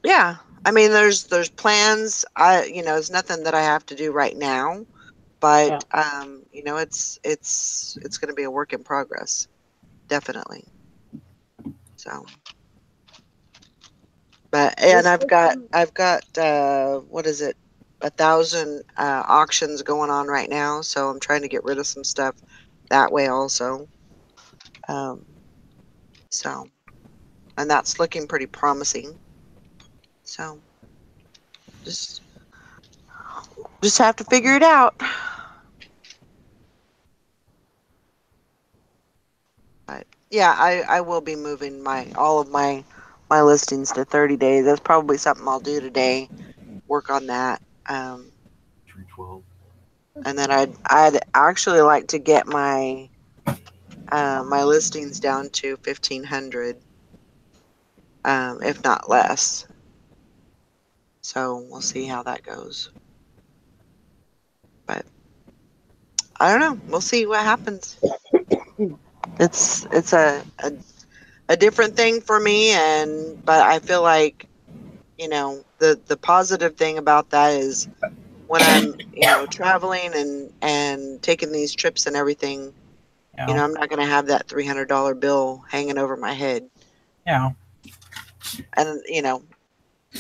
Yeah, I mean, there's plans. It's nothing that I have to do right now, but it's going to be a work in progress, definitely. So, and I've got what is it, 1,000 auctions going on right now. So I'm trying to get rid of some stuff that way also. And that's looking pretty promising. So, just have to figure it out. But yeah, I will be moving all of my listings to 30 days. That's probably something I'll do today. Work on that. 312. And then I'd actually like to get my my listings down to 1,500, if not less. So we'll see how that goes. But I don't know. We'll see what happens. It's a different thing for me, but I feel like the positive thing about that is when I'm traveling and taking these trips and everything, I'm not going to have that $300 bill hanging over my head. Yeah. And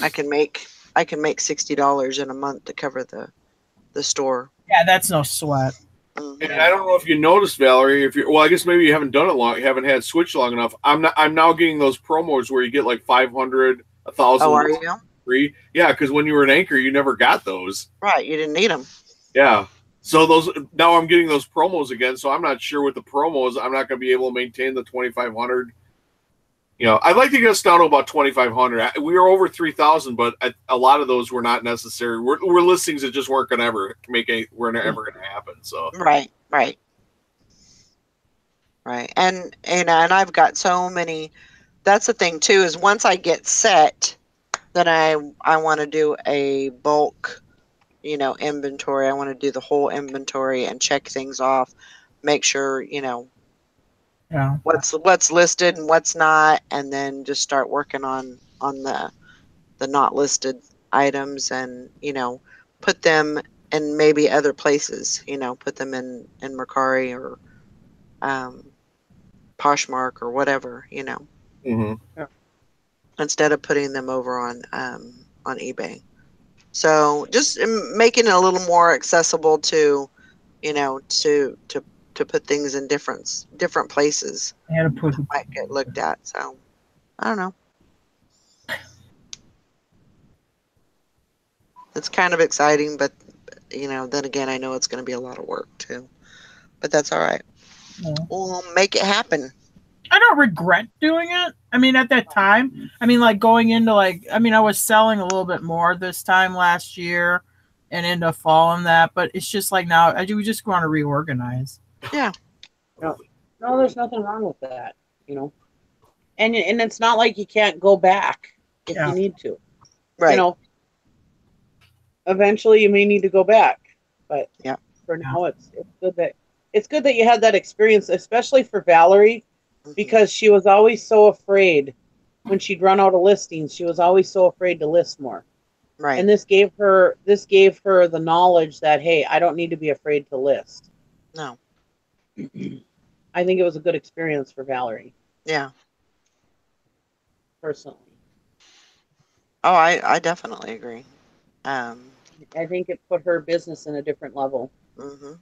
I can make I can make $60 in a month to cover the store. Yeah, that's no sweat. Mhm. And I don't know if you noticed, Valerie, if you I guess maybe you haven't done it long, you haven't had Switch long enough. I'm now getting those promos where you get like 500, 1,000 Oh, are you? free. Yeah, because when you were an anchor, you never got those. Right, you didn't need them. Yeah. So those now I'm getting those promos again. So I'm not sure with the promos, I'm not going to be able to maintain the 2,500. You know, I'd like to get us down to about 2,500. We were over 3,000, but a lot of those were not necessary. We're listings that just weren't going to ever weren't ever going to happen. So Right. And I've got so many. That's the thing too, is once I get set, then I want to do a bulk, inventory. I want to do the whole inventory and check things off, make sure, Yeah. what's listed and what's not, and then just start working on the not listed items, and put them in maybe other places, put them in Mercari or Poshmark or whatever, instead of putting them over on eBay. So just making it a little more accessible to to put things in different places That might get looked at. So I don't know. It's kind of exciting, but then again, I know it's going to be a lot of work too. But that's all right. Yeah. We'll make it happen. I don't regret doing it. I mean, at that time, like going into I was selling a little bit more this time last year and into fall and that, but it's just like now we just want to reorganize. Yeah. No, there's nothing wrong with that, And it's not like you can't go back if you need to. Right. Eventually you may need to go back, but yeah. For now it's good that you had that experience, especially for Valerie, because she was always so afraid when she'd run out of listings. She was always so afraid to list more. Right. And this gave her the knowledge that, hey, I don't need to be afraid to list. No. I think it was a good experience for Valerie. Yeah. Personally. Oh, I definitely agree. I think it put her business in a different level. Mm-hmm.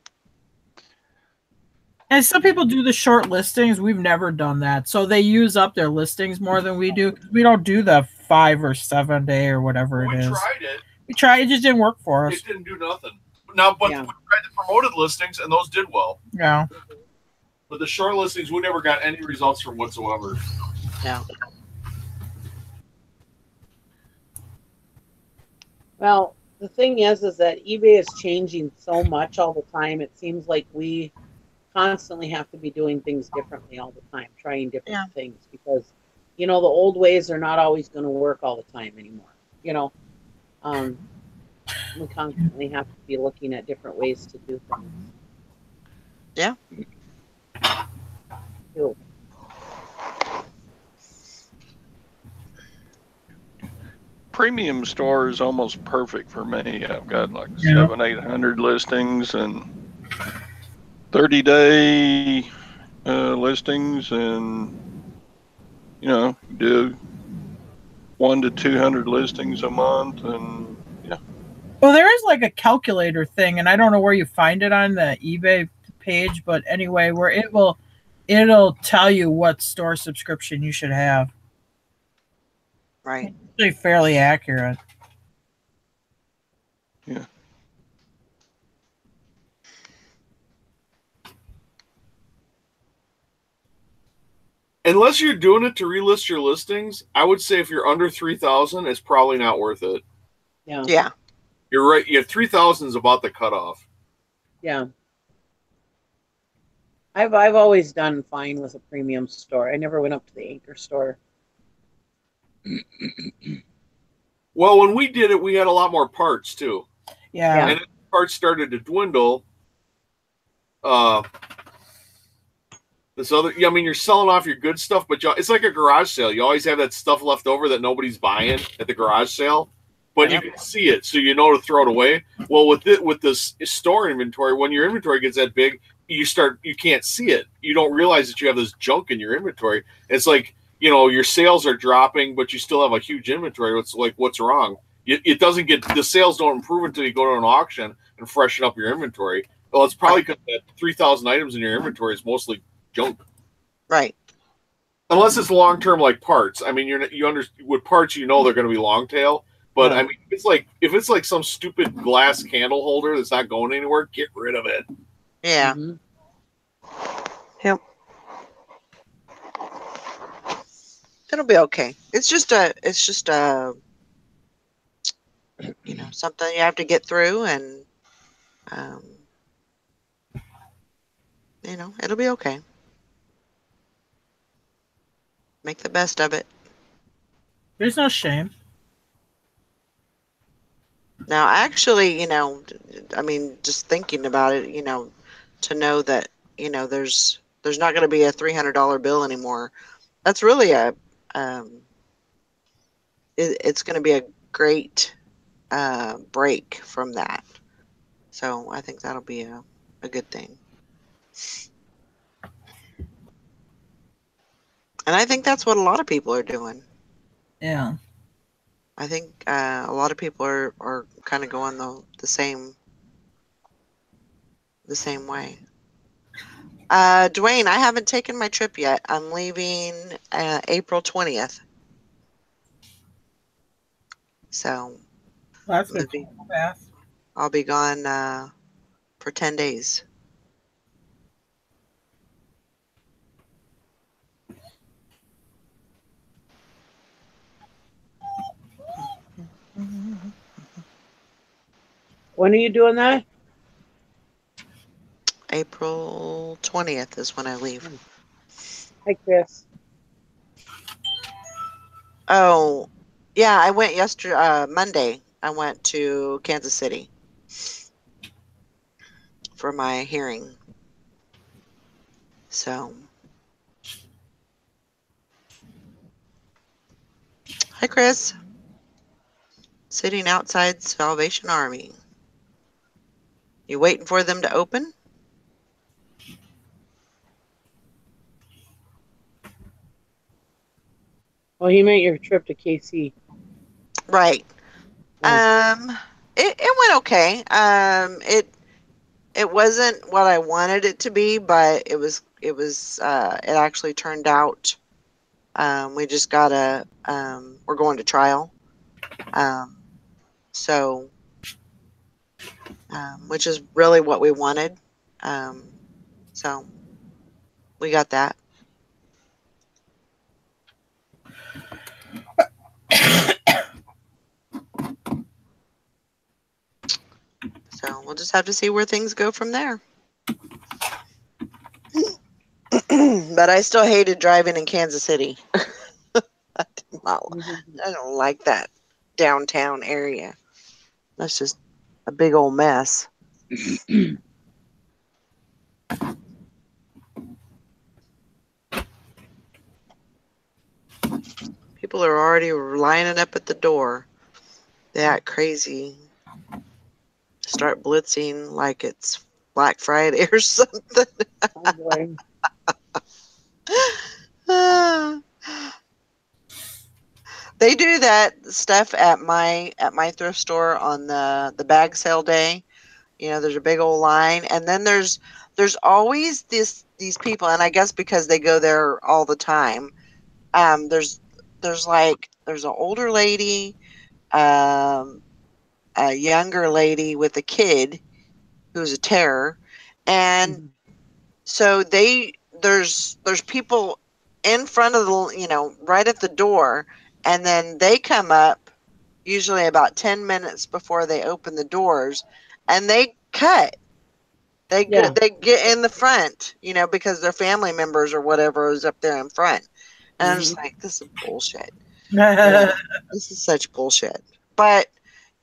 And some people do the short listings. We've never done that. So they use up their listings more than we do. We don't do the 5 or 7 day or whatever it is. We tried it. We tried. It just didn't work for us. It didn't do nothing. Now, but we tried the promoted listings, and those did well. Yeah. But the short listings, we never got any results from whatsoever. Yeah. Well, the thing is that eBay is changing so much all the time. It seems like we constantly have to be doing things differently all the time, trying different things, because, the old ways are not always going to work all the time anymore. We constantly have to be looking at different ways to do things. Yeah. Cool. Premium store is almost perfect for me. I've got like 700-800 listings and 30-day listings, and do 100 to 200 listings a month, and Well, there is like a calculator thing, and I don't know where you find it on the eBay page, but anyway, where it'll tell you what store subscription you should have. Right. It's actually fairly accurate. Yeah. Unless you're doing it to relist your listings, I would say if you're under 3,000, it's probably not worth it. Yeah. Yeah. You're right. 3,000 is about the cutoff. Yeah. I've always done fine with a premium store. I never went up to the anchor store. Well, when we did it, we had a lot more parts too. Yeah. And as parts started to dwindle, you're selling off your good stuff, but it's like a garage sale. You always have that stuff left over that nobody's buying at the garage sale, but you can see it, so you know to throw it away. Well, with this store inventory, when your inventory gets that big, you can't see it. You don't realize that you have this junk in your inventory. It's like, your sales are dropping, but you still have a huge inventory. It's like, what's wrong? it doesn't get, the sales don't improve until you go to an auction and freshen up your inventory. Well, it's probably because that 3,000 items in your inventory is mostly junk. Right. Unless it's long term like parts. I mean, with parts, they're going to be long tail. But I mean, if it's like some stupid glass candle holder that's not going anywhere, get rid of it. Yeah. Yep. It'll be okay. It's just something you have to get through, and it'll be okay. Make the best of it. There's no shame. Now, actually, I mean, just thinking about it, to know that, there's not going to be a $300 bill anymore. That's really it's going to be a great break from that. So I think that'll be a good thing. And I think that's what a lot of people are doing. Yeah. I think a lot of people are kind of going the same way. Dwayne, I haven't taken my trip yet. I'm leaving April 20th. So That's good. Fast. I'll be gone for 10 days. When are you doing that? April 20th is when I leave. Hi, Chris. Oh, yeah, I went Monday. I went to Kansas City for my hearing. So, hi, Chris. Sitting outside Salvation Army. You waiting for them to open? Well, you meant your trip to KC. Right. Oh. It went okay. It wasn't what I wanted it to be, but it actually turned out. We just got we're going to trial. So, which is really what we wanted. So we got that. So we'll just have to see where things go from there. But I still hated driving in Kansas City. I don't like that downtown area. That's just a big old mess. People are already lining up at the door. They act crazy. Start blitzing like it's Black Friday or something. Oh, boy. They do that stuff at my thrift store on the bag sale day. There's a big old line, and then there's always these people, and I guess because they go there all the time. There's an older lady, a younger lady with a kid who's a terror, and so there's people in front of the right at the door, and then they come up usually about 10 minutes before they open the doors, and they cut. They get in the front, because their family members or whatever is up there in front. And I'm just like, this is bullshit. This is such bullshit. But,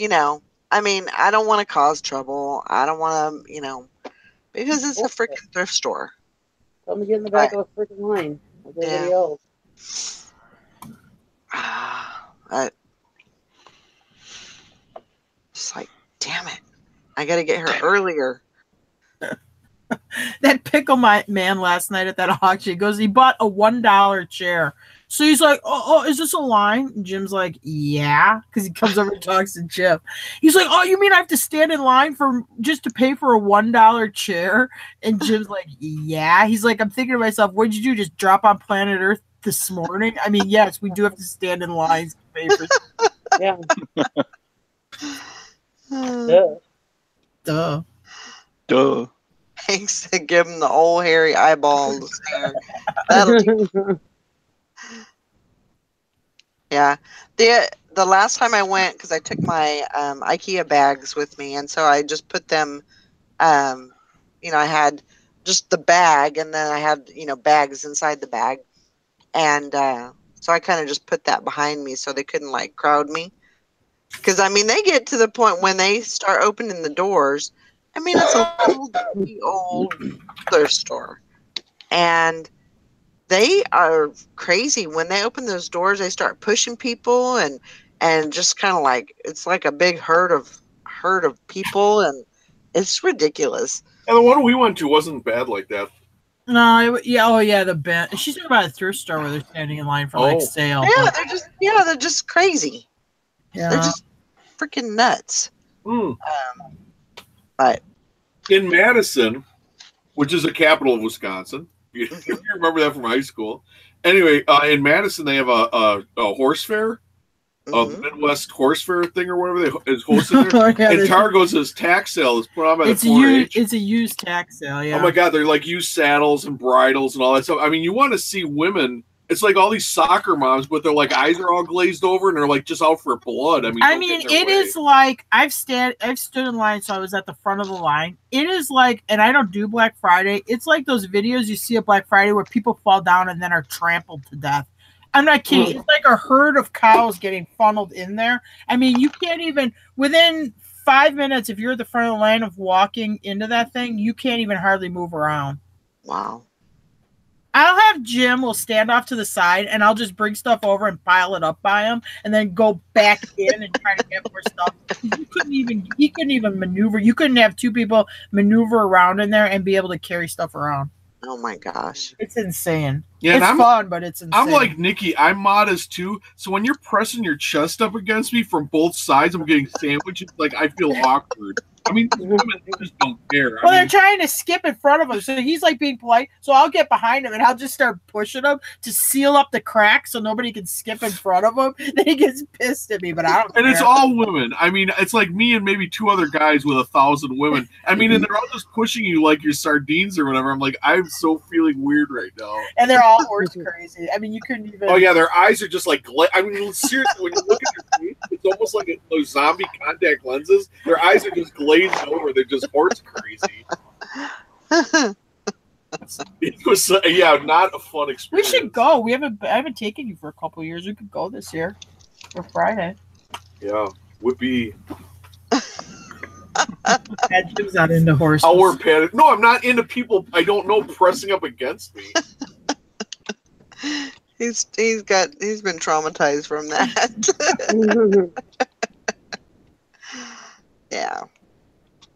I mean, I don't want to cause trouble. I don't want to, because it's a freaking thrift store. Tell them to get in the back of a freaking line like everybody else. It's like, damn it. I got to get here earlier. That pickle man last night at that auction, he goes, he bought a $1 chair. So he's like, oh, is this a line? And Jim's like, yeah, because he comes over and talks to Jim. He's like, oh, you mean I have to stand in line for just to pay for a $1 chair? And Jim's like, yeah. He's like, I'm thinking to myself, what did you do? Just drop on planet Earth this morning? I mean, yes, we do have to stand in lines to pay for. Yeah. Duh. Duh. Thanks to give him the old hairy eyeballs. That'll do. Yeah. The last time I went, because I took my IKEA bags with me, and so I just put them, I had just the bag, and then I had, bags inside the bag. And so I kind of just put that behind me so they couldn't, crowd me. Because, they get to the point when they start opening the doors. It's a old thrift store. And they are crazy. When they open those doors, they start pushing people and just kind of it's like a big herd of people, and it's ridiculous. And the one we went to wasn't bad like that. No, the band. She's talking about a thrift store where they're standing in line for sale. Yeah, they're just crazy. Yeah. They're just freaking nuts. But in Madison, which is the capital of Wisconsin, if you remember that from high school. Anyway, in Madison, they have a horse fair, a Midwest horse fair thing or whatever is hosted there. And Targo's tax sale is put on by the 4-H. It's a used tax sale, yeah. Oh my God, they're used saddles and bridles and all that stuff. You want to see women. It's like all these soccer moms, but their eyes are all glazed over and they're just out for blood. It is I've stood in line, so I was at the front of the line. It is and I don't do Black Friday. It's like those videos you see at Black Friday where people fall down and then are trampled to death. I'm not kidding. It's like a herd of cows getting funneled in there. You can't even within 5 minutes, if you're at the front of the line of walking into that thing, you can't even hardly move around. Wow. I'll have Jim will stand off to the side, and I'll just bring stuff over and pile it up by him, and then go back in and try to get more stuff. He couldn't even maneuver. You couldn't have two people maneuver around in there and be able to carry stuff around. Oh my gosh, it's insane. Yeah, it's fun, but it's insane. I'm like Nikki. I'm modest too. So when you're pressing your chest up against me from both sides, I'm getting sandwiches. I feel awkward. Women just don't care. Well, they're trying to skip in front of him, so he's being polite. So I'll get behind him and I'll just start pushing him to seal up the crack so nobody can skip in front of him. Then he gets pissed at me, but I don't care. And it's all women. It's like me and maybe 2 other guys with 1,000 women. And they're all just pushing you like you're sardines or whatever. I'm so feeling weird right now. And they're all horse crazy. You couldn't even. Oh yeah, their eyes are just seriously, when you look at your face, it's almost like those zombie contact lenses. Their eyes are just glazed over. They're just horse crazy. It was not a fun experience. We should go. I haven't taken you for a couple of years. We could go this year for Friday. Yeah, would be. Jim's not into horses. I'll wear panic. No, I'm not into people I don't know pressing up against me. He's been traumatized from that. Yeah.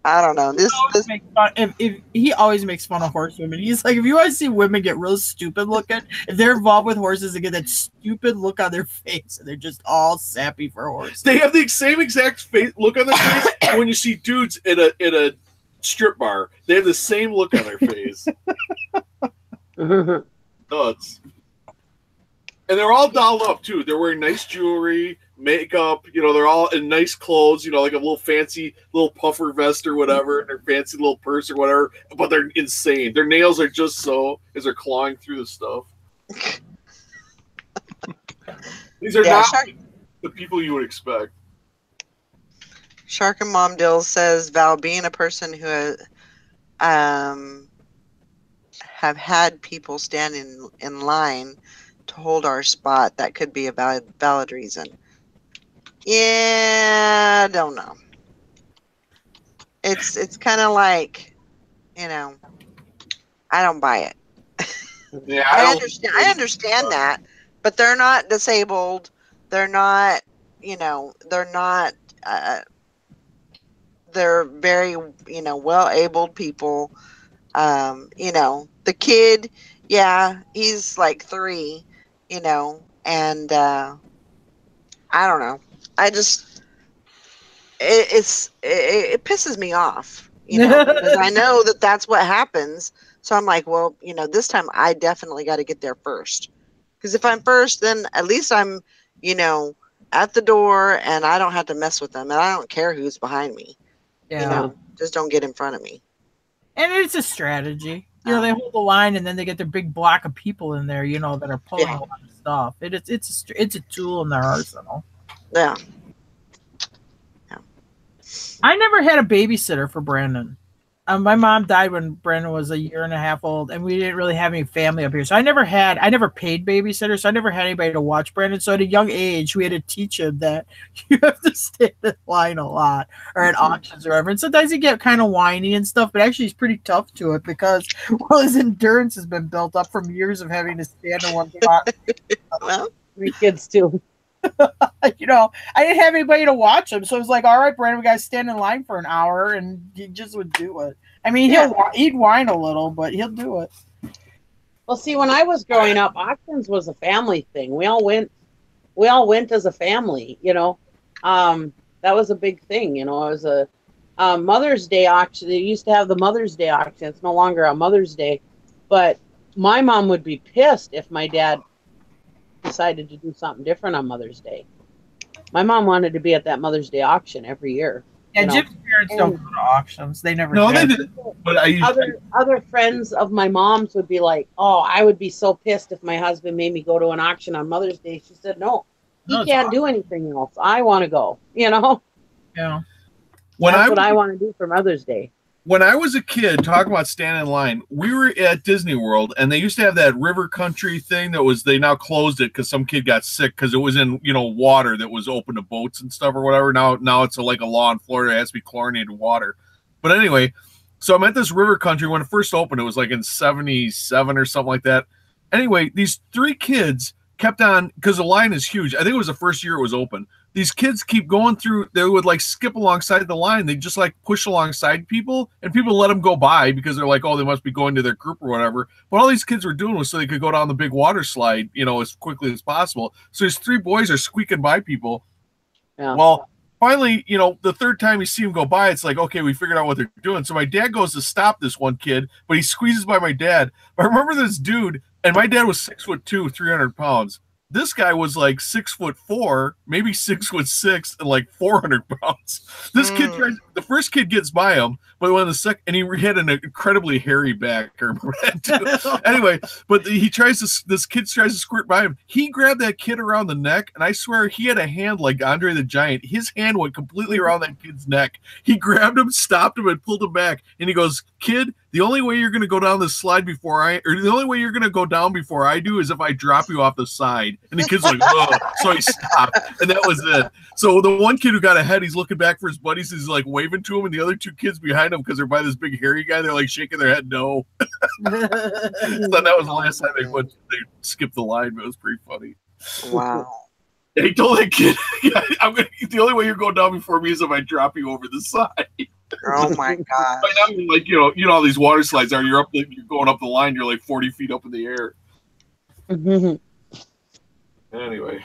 I don't know. This makes fun. If he always makes fun of horse women. He's like, if you want to see women get real stupid looking, if they're involved with horses, they get that stupid look on their face, and they're just all sappy for horses. They have the same exact look on their face when you see dudes in a strip bar. They have the same look on their face. Nuts. And they're all dolled up too. They're wearing nice jewelry, makeup. They're all in nice clothes. Like a little fancy little puffer vest or whatever, and their fancy little purse or whatever. But they're insane. Their nails are just so as they're clawing through the stuff. These are not the people you would expect. Shark and Mom Dill says, Val, being a person who have had people stand in line to hold our spot, that could be a valid reason. Yeah, I don't know. It's kind of like, I don't buy it. Yeah, I understand that, but they're not disabled. They're not, they're not. They're very, well-abled people. You know, the kid, yeah, he's like 3, you know, and I don't know. I just it pisses me off, you know, because I know that that's what happens. So I'm like, well, you know, this time I definitely got to get there first. Because if I'm first, then at least I'm, you know, at the door and I don't have to mess with them, and I don't care who's behind me. Yeah. You know, just don't get in front of me. And it's a strategy. You know, they hold the line and then they get their big block of people in there, you know, that are pulling a lot of stuff. It's a tool in their arsenal. Yeah. I never had a babysitter for Brandon. My mom died when Brandon was 1.5 years old, and we didn't really have any family up here. So I never paid babysitters. So I never had anybody to watch Brandon. So at a young age, we had to teach him that you have to stand in line a lot or at auctions or whatever. And sometimes he get kind of whiny and stuff, but actually he's pretty tough to it because, well, his endurance has been built up from years of having to stand in one spot. Well, 3 kids too. You know, I didn't have anybody to watch him, so it was like, all right, Brandon, we got to stand in line for an hour, and he just would do it. I mean, he'd whine a little, but he'll do it. Well, see, when I was growing up, auctions was a family thing. We all went as a family, you know. That was a big thing, you know. It was a Mother's Day auction. They used to have the Mother's Day auction. It's no longer on Mother's Day, but my mom would be pissed if my dad decided to do something different on Mother's Day. My mom wanted to be at that Mother's Day auction every year. Yeah, Jim's parents don't go to auctions. They never. No, did. they didn't. But other friends of my mom's would be like, "Oh, I would be so pissed if my husband made me go to an auction on Mother's Day." She said, "No, he can't do anything else. I want to go." You know. Yeah. That's what I want to do for Mother's Day. When I was a kid, talking about standing in line, we were at Disney World, and they used to have that river country thing they now closed it because some kid got sick because it was in, you know, water that was open to boats and stuff or whatever. Now it's like a law in Florida. It has to be chlorinated water. But anyway, so I'm at this river country. When it first opened, it was like in 77 or something like that. Anyway, these 3 kids kept on, because the line is huge. I think it was the first year it was open. These kids keep going through. They would like skip alongside the line. They just like push alongside people, and people let them go by because they're like, oh, they must be going to their group or whatever. But all these kids were doing was so they could go down the big water slide, you know, as quickly as possible. So these 3 boys are squeaking by people. Yeah. Well, finally, you know, the third time you see them go by, it's like, okay, we figured out what they're doing. So my dad goes to stop this one kid, but he squeezes by my dad. But I remember this dude, and my dad was 6'2", 300 pounds. This guy was like 6'4", maybe 6'6", and like 400 pounds. This kid the first kid gets by him, but when the second, and he had an incredibly hairy back. I remember that too. Anyway, but this kid tries to squirt by him. He grabbed that kid around the neck, and I swear he had a hand like Andre the Giant. His hand went completely around that kid's neck. He grabbed him, stopped him, and pulled him back. And he goes, "Kid, the only way you're going to go down this slide the only way you're going to go down before I do is if I drop you off the side." And the kid's like, "Oh," so he stopped, and that was it. So the one kid who got ahead, he's looking back for his buddies, he's like waving to him, and the other 2 kids behind him, because they're by this big hairy guy, they're like shaking their head no. So that was the last time they skipped the line, but it was pretty funny. Wow. And he told that kid, the only way you're going down before me is if I drop you over the side. Oh my God! Like you know how these water slides are. You're going up the line. You're like 40 feet up in the air. Anyway,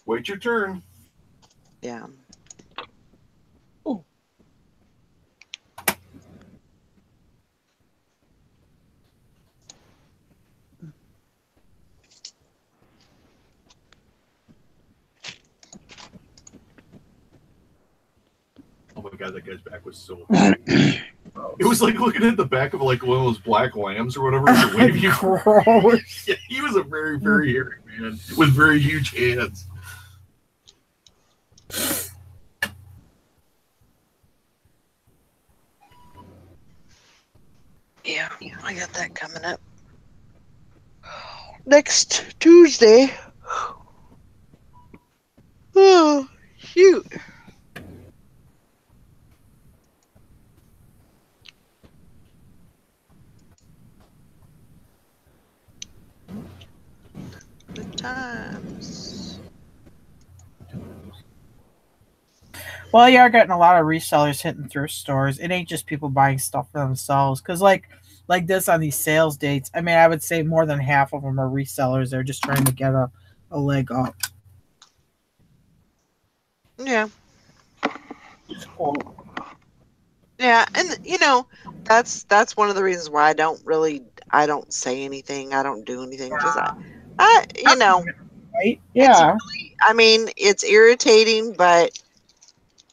wait your turn. Yeah. Oh. Oh my God, that guy's back was so funny. It was like looking at the back of like one of those black lambs or whatever. Yeah, he was a very, very hairy man with very huge hands. Yeah, I got that coming up. Next Tuesday. Oh, shoot. Good times. Well, you are getting a lot of resellers hitting thrift stores. It ain't just people buying stuff for themselves. Because like this on these sales dates, I mean, I would say more than half of them are resellers. They're just trying to get a leg up. Yeah. It's cool. Yeah, and that's one of the reasons why I don't say anything. I don't do anything because Right? Yeah. I mean, it's irritating, but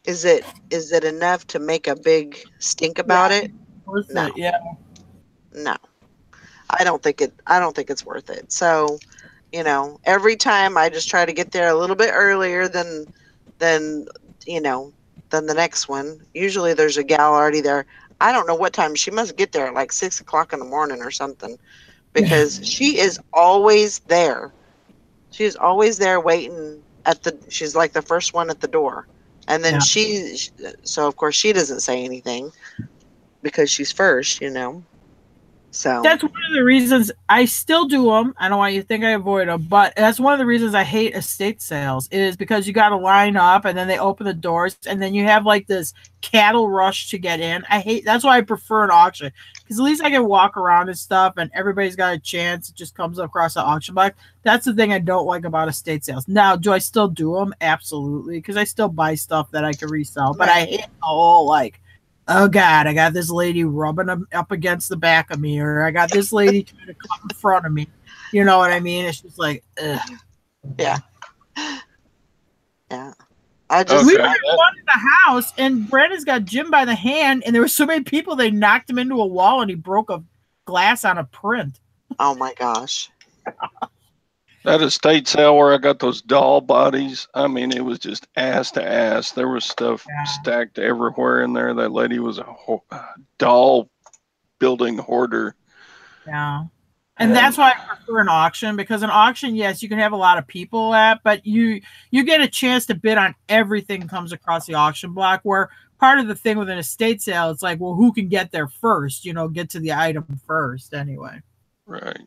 is it enough to make a big stink about it? Worth No. it, yeah. No. I don't think it's worth it. So, every time I just try to get there a little bit earlier than the next one. Usually there's a gal already there. I don't know what time. She must get there at like 6 o'clock in the morning or something, because she is always there. She's always there waiting she's like the first one at the door. And then so of course she doesn't say anything because she's first, So that's one of the reasons I still do them. I don't want you to think I avoid them, but that's one of the reasons I hate estate sales is because you got to line up and then they open the doors and then you have like this cattle rush to get in. That's why I prefer an auction, because at least I can walk around and stuff and everybody's got a chance. It just comes across the auction block. That's the thing I don't like about estate sales. Now, do I still do them? Absolutely, because I still buy stuff that I can resell, but I hate the whole oh God, I got this lady rubbing up against the back of me, or I got this lady trying to come in front of me. You know what I mean? It's just like, ugh. Yeah. Yeah. We were one in the house, and Brandon's got Jim by the hand, and there were so many people, they knocked him into a wall, and he broke a glass on a print. Oh my gosh. That estate sale where I got those doll bodies, I mean, it was just ass to ass. There was stuff stacked everywhere in there. That lady was a doll building hoarder. Yeah. And that's why I prefer an auction, because an auction, yes, you can have a lot of people at, but you get a chance to bid on everything that comes across the auction block, where part of the thing with an estate sale, it's like, well, who can get there first, get to the item first anyway. Right.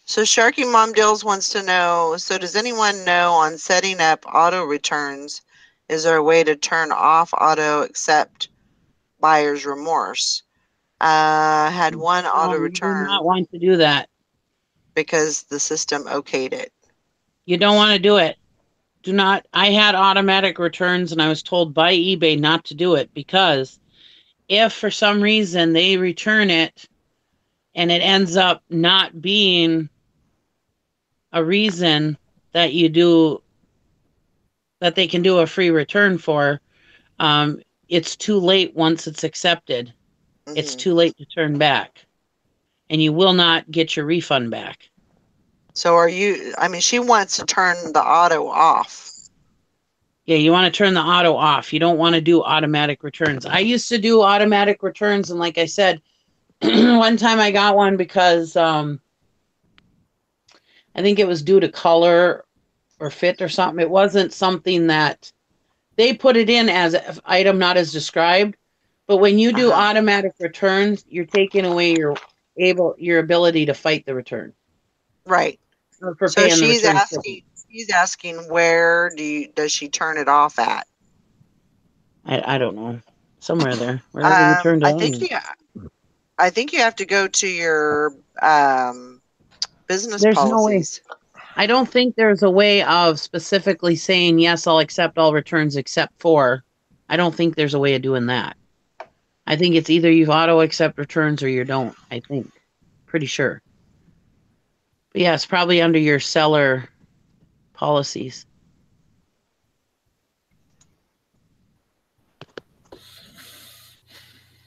So Sharky Mom Dills wants to know, so does anyone know on setting up auto returns, is there a way to turn off auto accept buyer's remorse? Had one auto return. You do not want to do that. Because the system okayed it. You don't want to do it. Do not. I had automatic returns and I was told by eBay not to do it, because if for some reason they return it and it ends up not being a reason that they can do a free return for, it's too late once it's accepted. Mm-hmm. It's too late to turn back, and you will not get your refund back. So she wants to turn the auto off. Yeah, you want to turn the auto off. You don't want to do automatic returns. I used to do automatic returns, and like I said, one time I got one because I think it was due to color or fit or something. It wasn't something that they put it in as an item not as described. But when you do automatic returns, you're taking away your ability to fight the return. Right. So she's asking where does she turn it off at? I don't know. Somewhere there. Wherever you turned it on. I think you have to go to your business There's policies. No way. I don't think there's a way of specifically saying, yes, I'll accept all returns except for. I don't think there's a way of doing that. I think it's either you auto accept returns or you don't, I think. Pretty sure. But yeah, it's probably under your seller policies.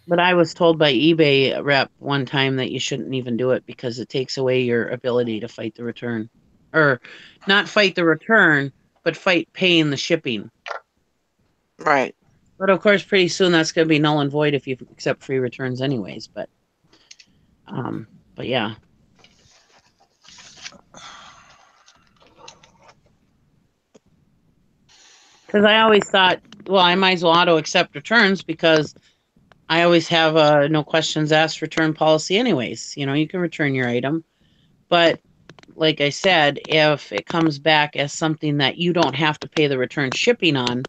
But I was told by eBay rep one time that you shouldn't even do it because it takes away your ability to fight the return. Or not fight the return, but fight paying the shipping. Right. But of course, pretty soon that's going to be null and void if you accept free returns anyways. But yeah. Because I always thought, well, I might as well auto accept returns because I always have a no questions asked return policy anyways. You can return your item. But like I said, if it comes back as something that you don't have to pay the return shipping on,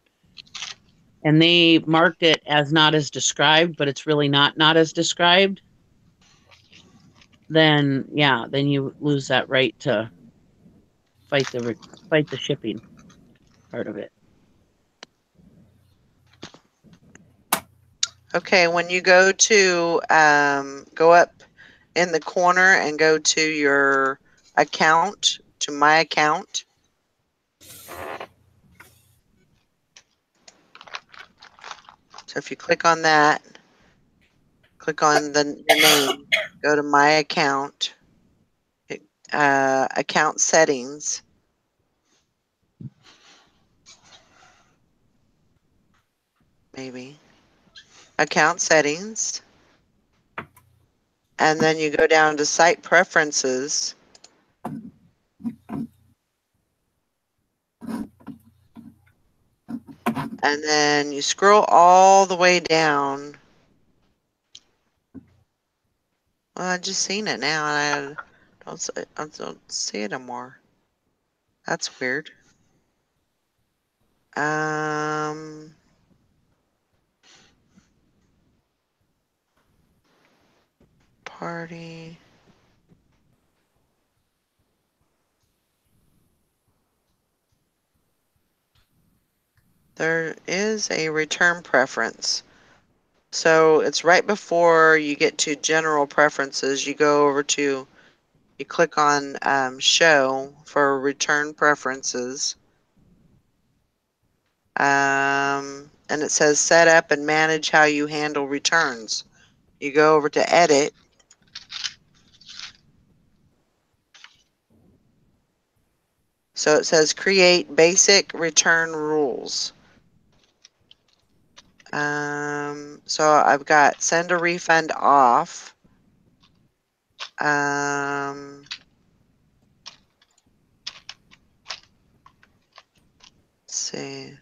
and they marked it as not as described, but it's really not as described, then yeah, then you lose that right to fight the shipping part of it. Okay, when you go to go up in the corner and go to your account, to my account. So if you click on that, click on your name, go to my account, account settings. Maybe. Account settings. And then you go down to site preferences. And then you scroll all the way down. Well, I just seen it now, and I don't see it anymore. That's weird. Party. There is a return preference. So it's right before you get to general preferences. You go over to, you click on show for return preferences. And it says set up and manage how you handle returns. You go over to edit. So it says create basic return rules. So I've got send a refund off. Let's see.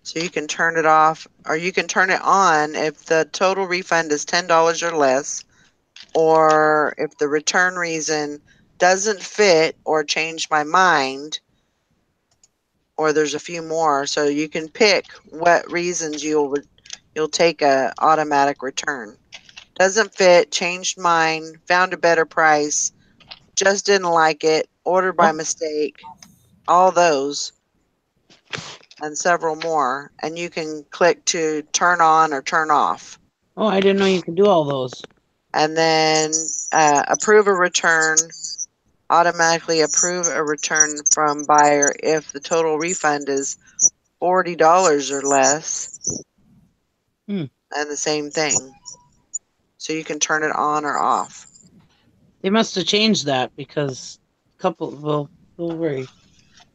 So you can turn it off, or you can turn it on if the total refund is $10 or less, or if the return reason doesn't fit or change my mind, or there's a few more. So you can pick what reasons you'll take a automatic return. Doesn't fit, changed mind, found a better price, just didn't like it, ordered by mistake, all those, and several more. And you can click to turn on or turn off. Oh, I didn't know you could do all those. And then approve a return, automatically approve a return from buyer if the total refund is $40 or less. And the same thing. So you can turn it on or off. They must have changed that because a couple will worry.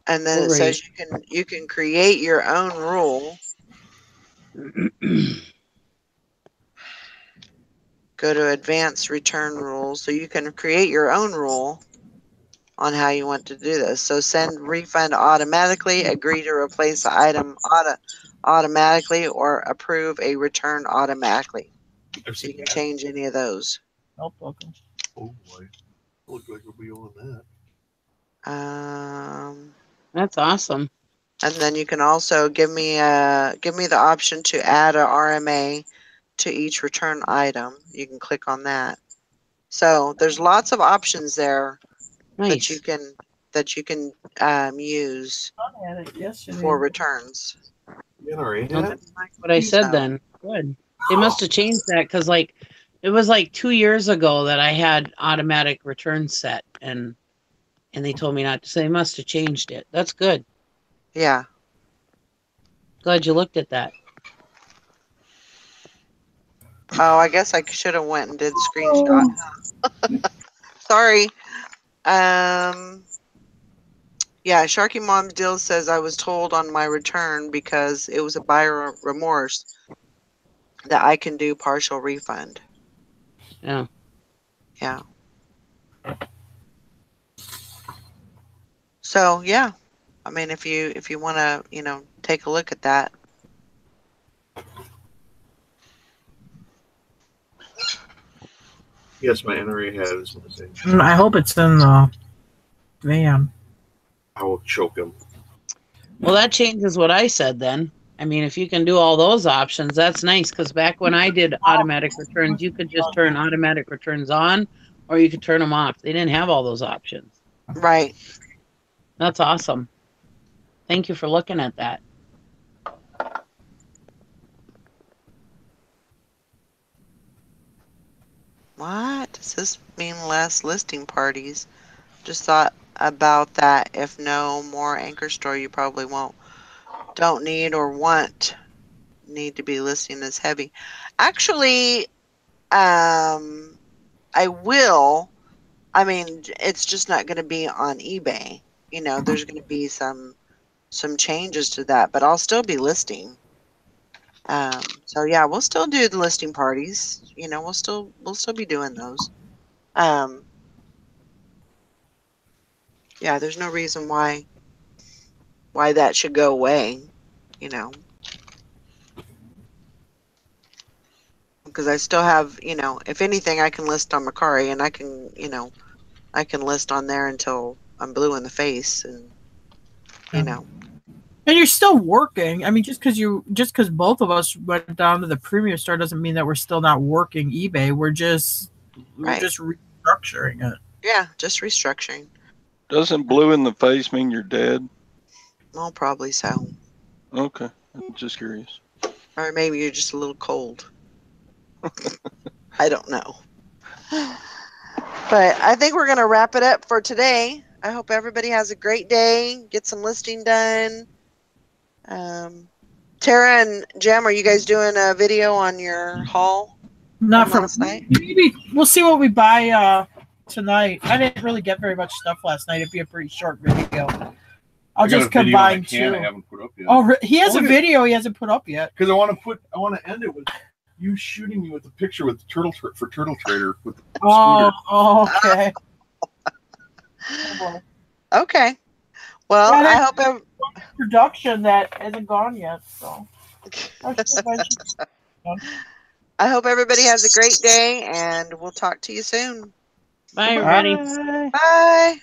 And then it says you can create your own rule. Go to advanced return rules. So you can create your own rule on how you want to do this. So send refund automatically, agree to replace the item automatically, or approve a return automatically. So you can change any of those. Oh, welcome. Oh boy. Look like we'll be on that. That's awesome. And then you can also give me the option to add a RMA to each return item. You can click on that. So there's lots of options there that you can use for returns. That's what I said then. Good. They must have changed that because it was 2 years ago that I had automatic return set and they told me not to. So they must have changed it. That's good. Yeah. Glad you looked at that. Oh, I guess I should have went and did screenshot. Sorry. Yeah, Sharky Mom's Deal says I was told on my return because it was a buyer remorse that I can do partial refund. Yeah. Yeah. So yeah, I mean, if you want to, take a look at that. Yes, my NRA hat is missing. I hope it's in the van. I will choke him. Well, that changes what I said then. I mean, if you can do all those options, that's nice. Because back when I did automatic returns, you could just turn automatic returns on, or you could turn them off. They didn't have all those options. Right. That's awesome. Thank you for looking at that. What does this mean? Less listing parties? Just thought about that. If no more anchor store, you probably don't need or need to be listing as heavy. Actually, I will. I mean, it's just not going to be on eBay. You know, there's going to be some changes to that, but I'll still be listing. So yeah, we'll still do the listing parties. You know, we'll still be doing those. Yeah, there's no reason why that should go away. You know, because I still have, you know, if anything, I can list on Macari, and I can, you know, I can list on there until I'm blue in the face, and you know. And you're still working. I mean, just because both of us went down to the premium store doesn't mean that we're still not working eBay. We're just restructuring it. Yeah, just restructuring. Doesn't blue in the face mean you're dead? Well, probably so. Okay, I'm just curious. Or maybe you're just a little cold. I don't know. But I think we're going to wrap it up for today. I hope everybody has a great day. Get some listing done. Tara and Jem, are you guys doing a video on your haul? Not from last night. Maybe we'll see what we buy tonight. I didn't really get very much stuff last night. It'd be a pretty short video. I'll just combine two. I haven't put up yet. Oh, he has a video he hasn't put up yet. Because I want to end it with you shooting me with the picture with Turtle Trader with the scooter. Okay. Okay. Well, Yeah, I hope production that hasn't gone yet. So I hope everybody has a great day, and we'll talk to you soon. Bye, everybody. Bye.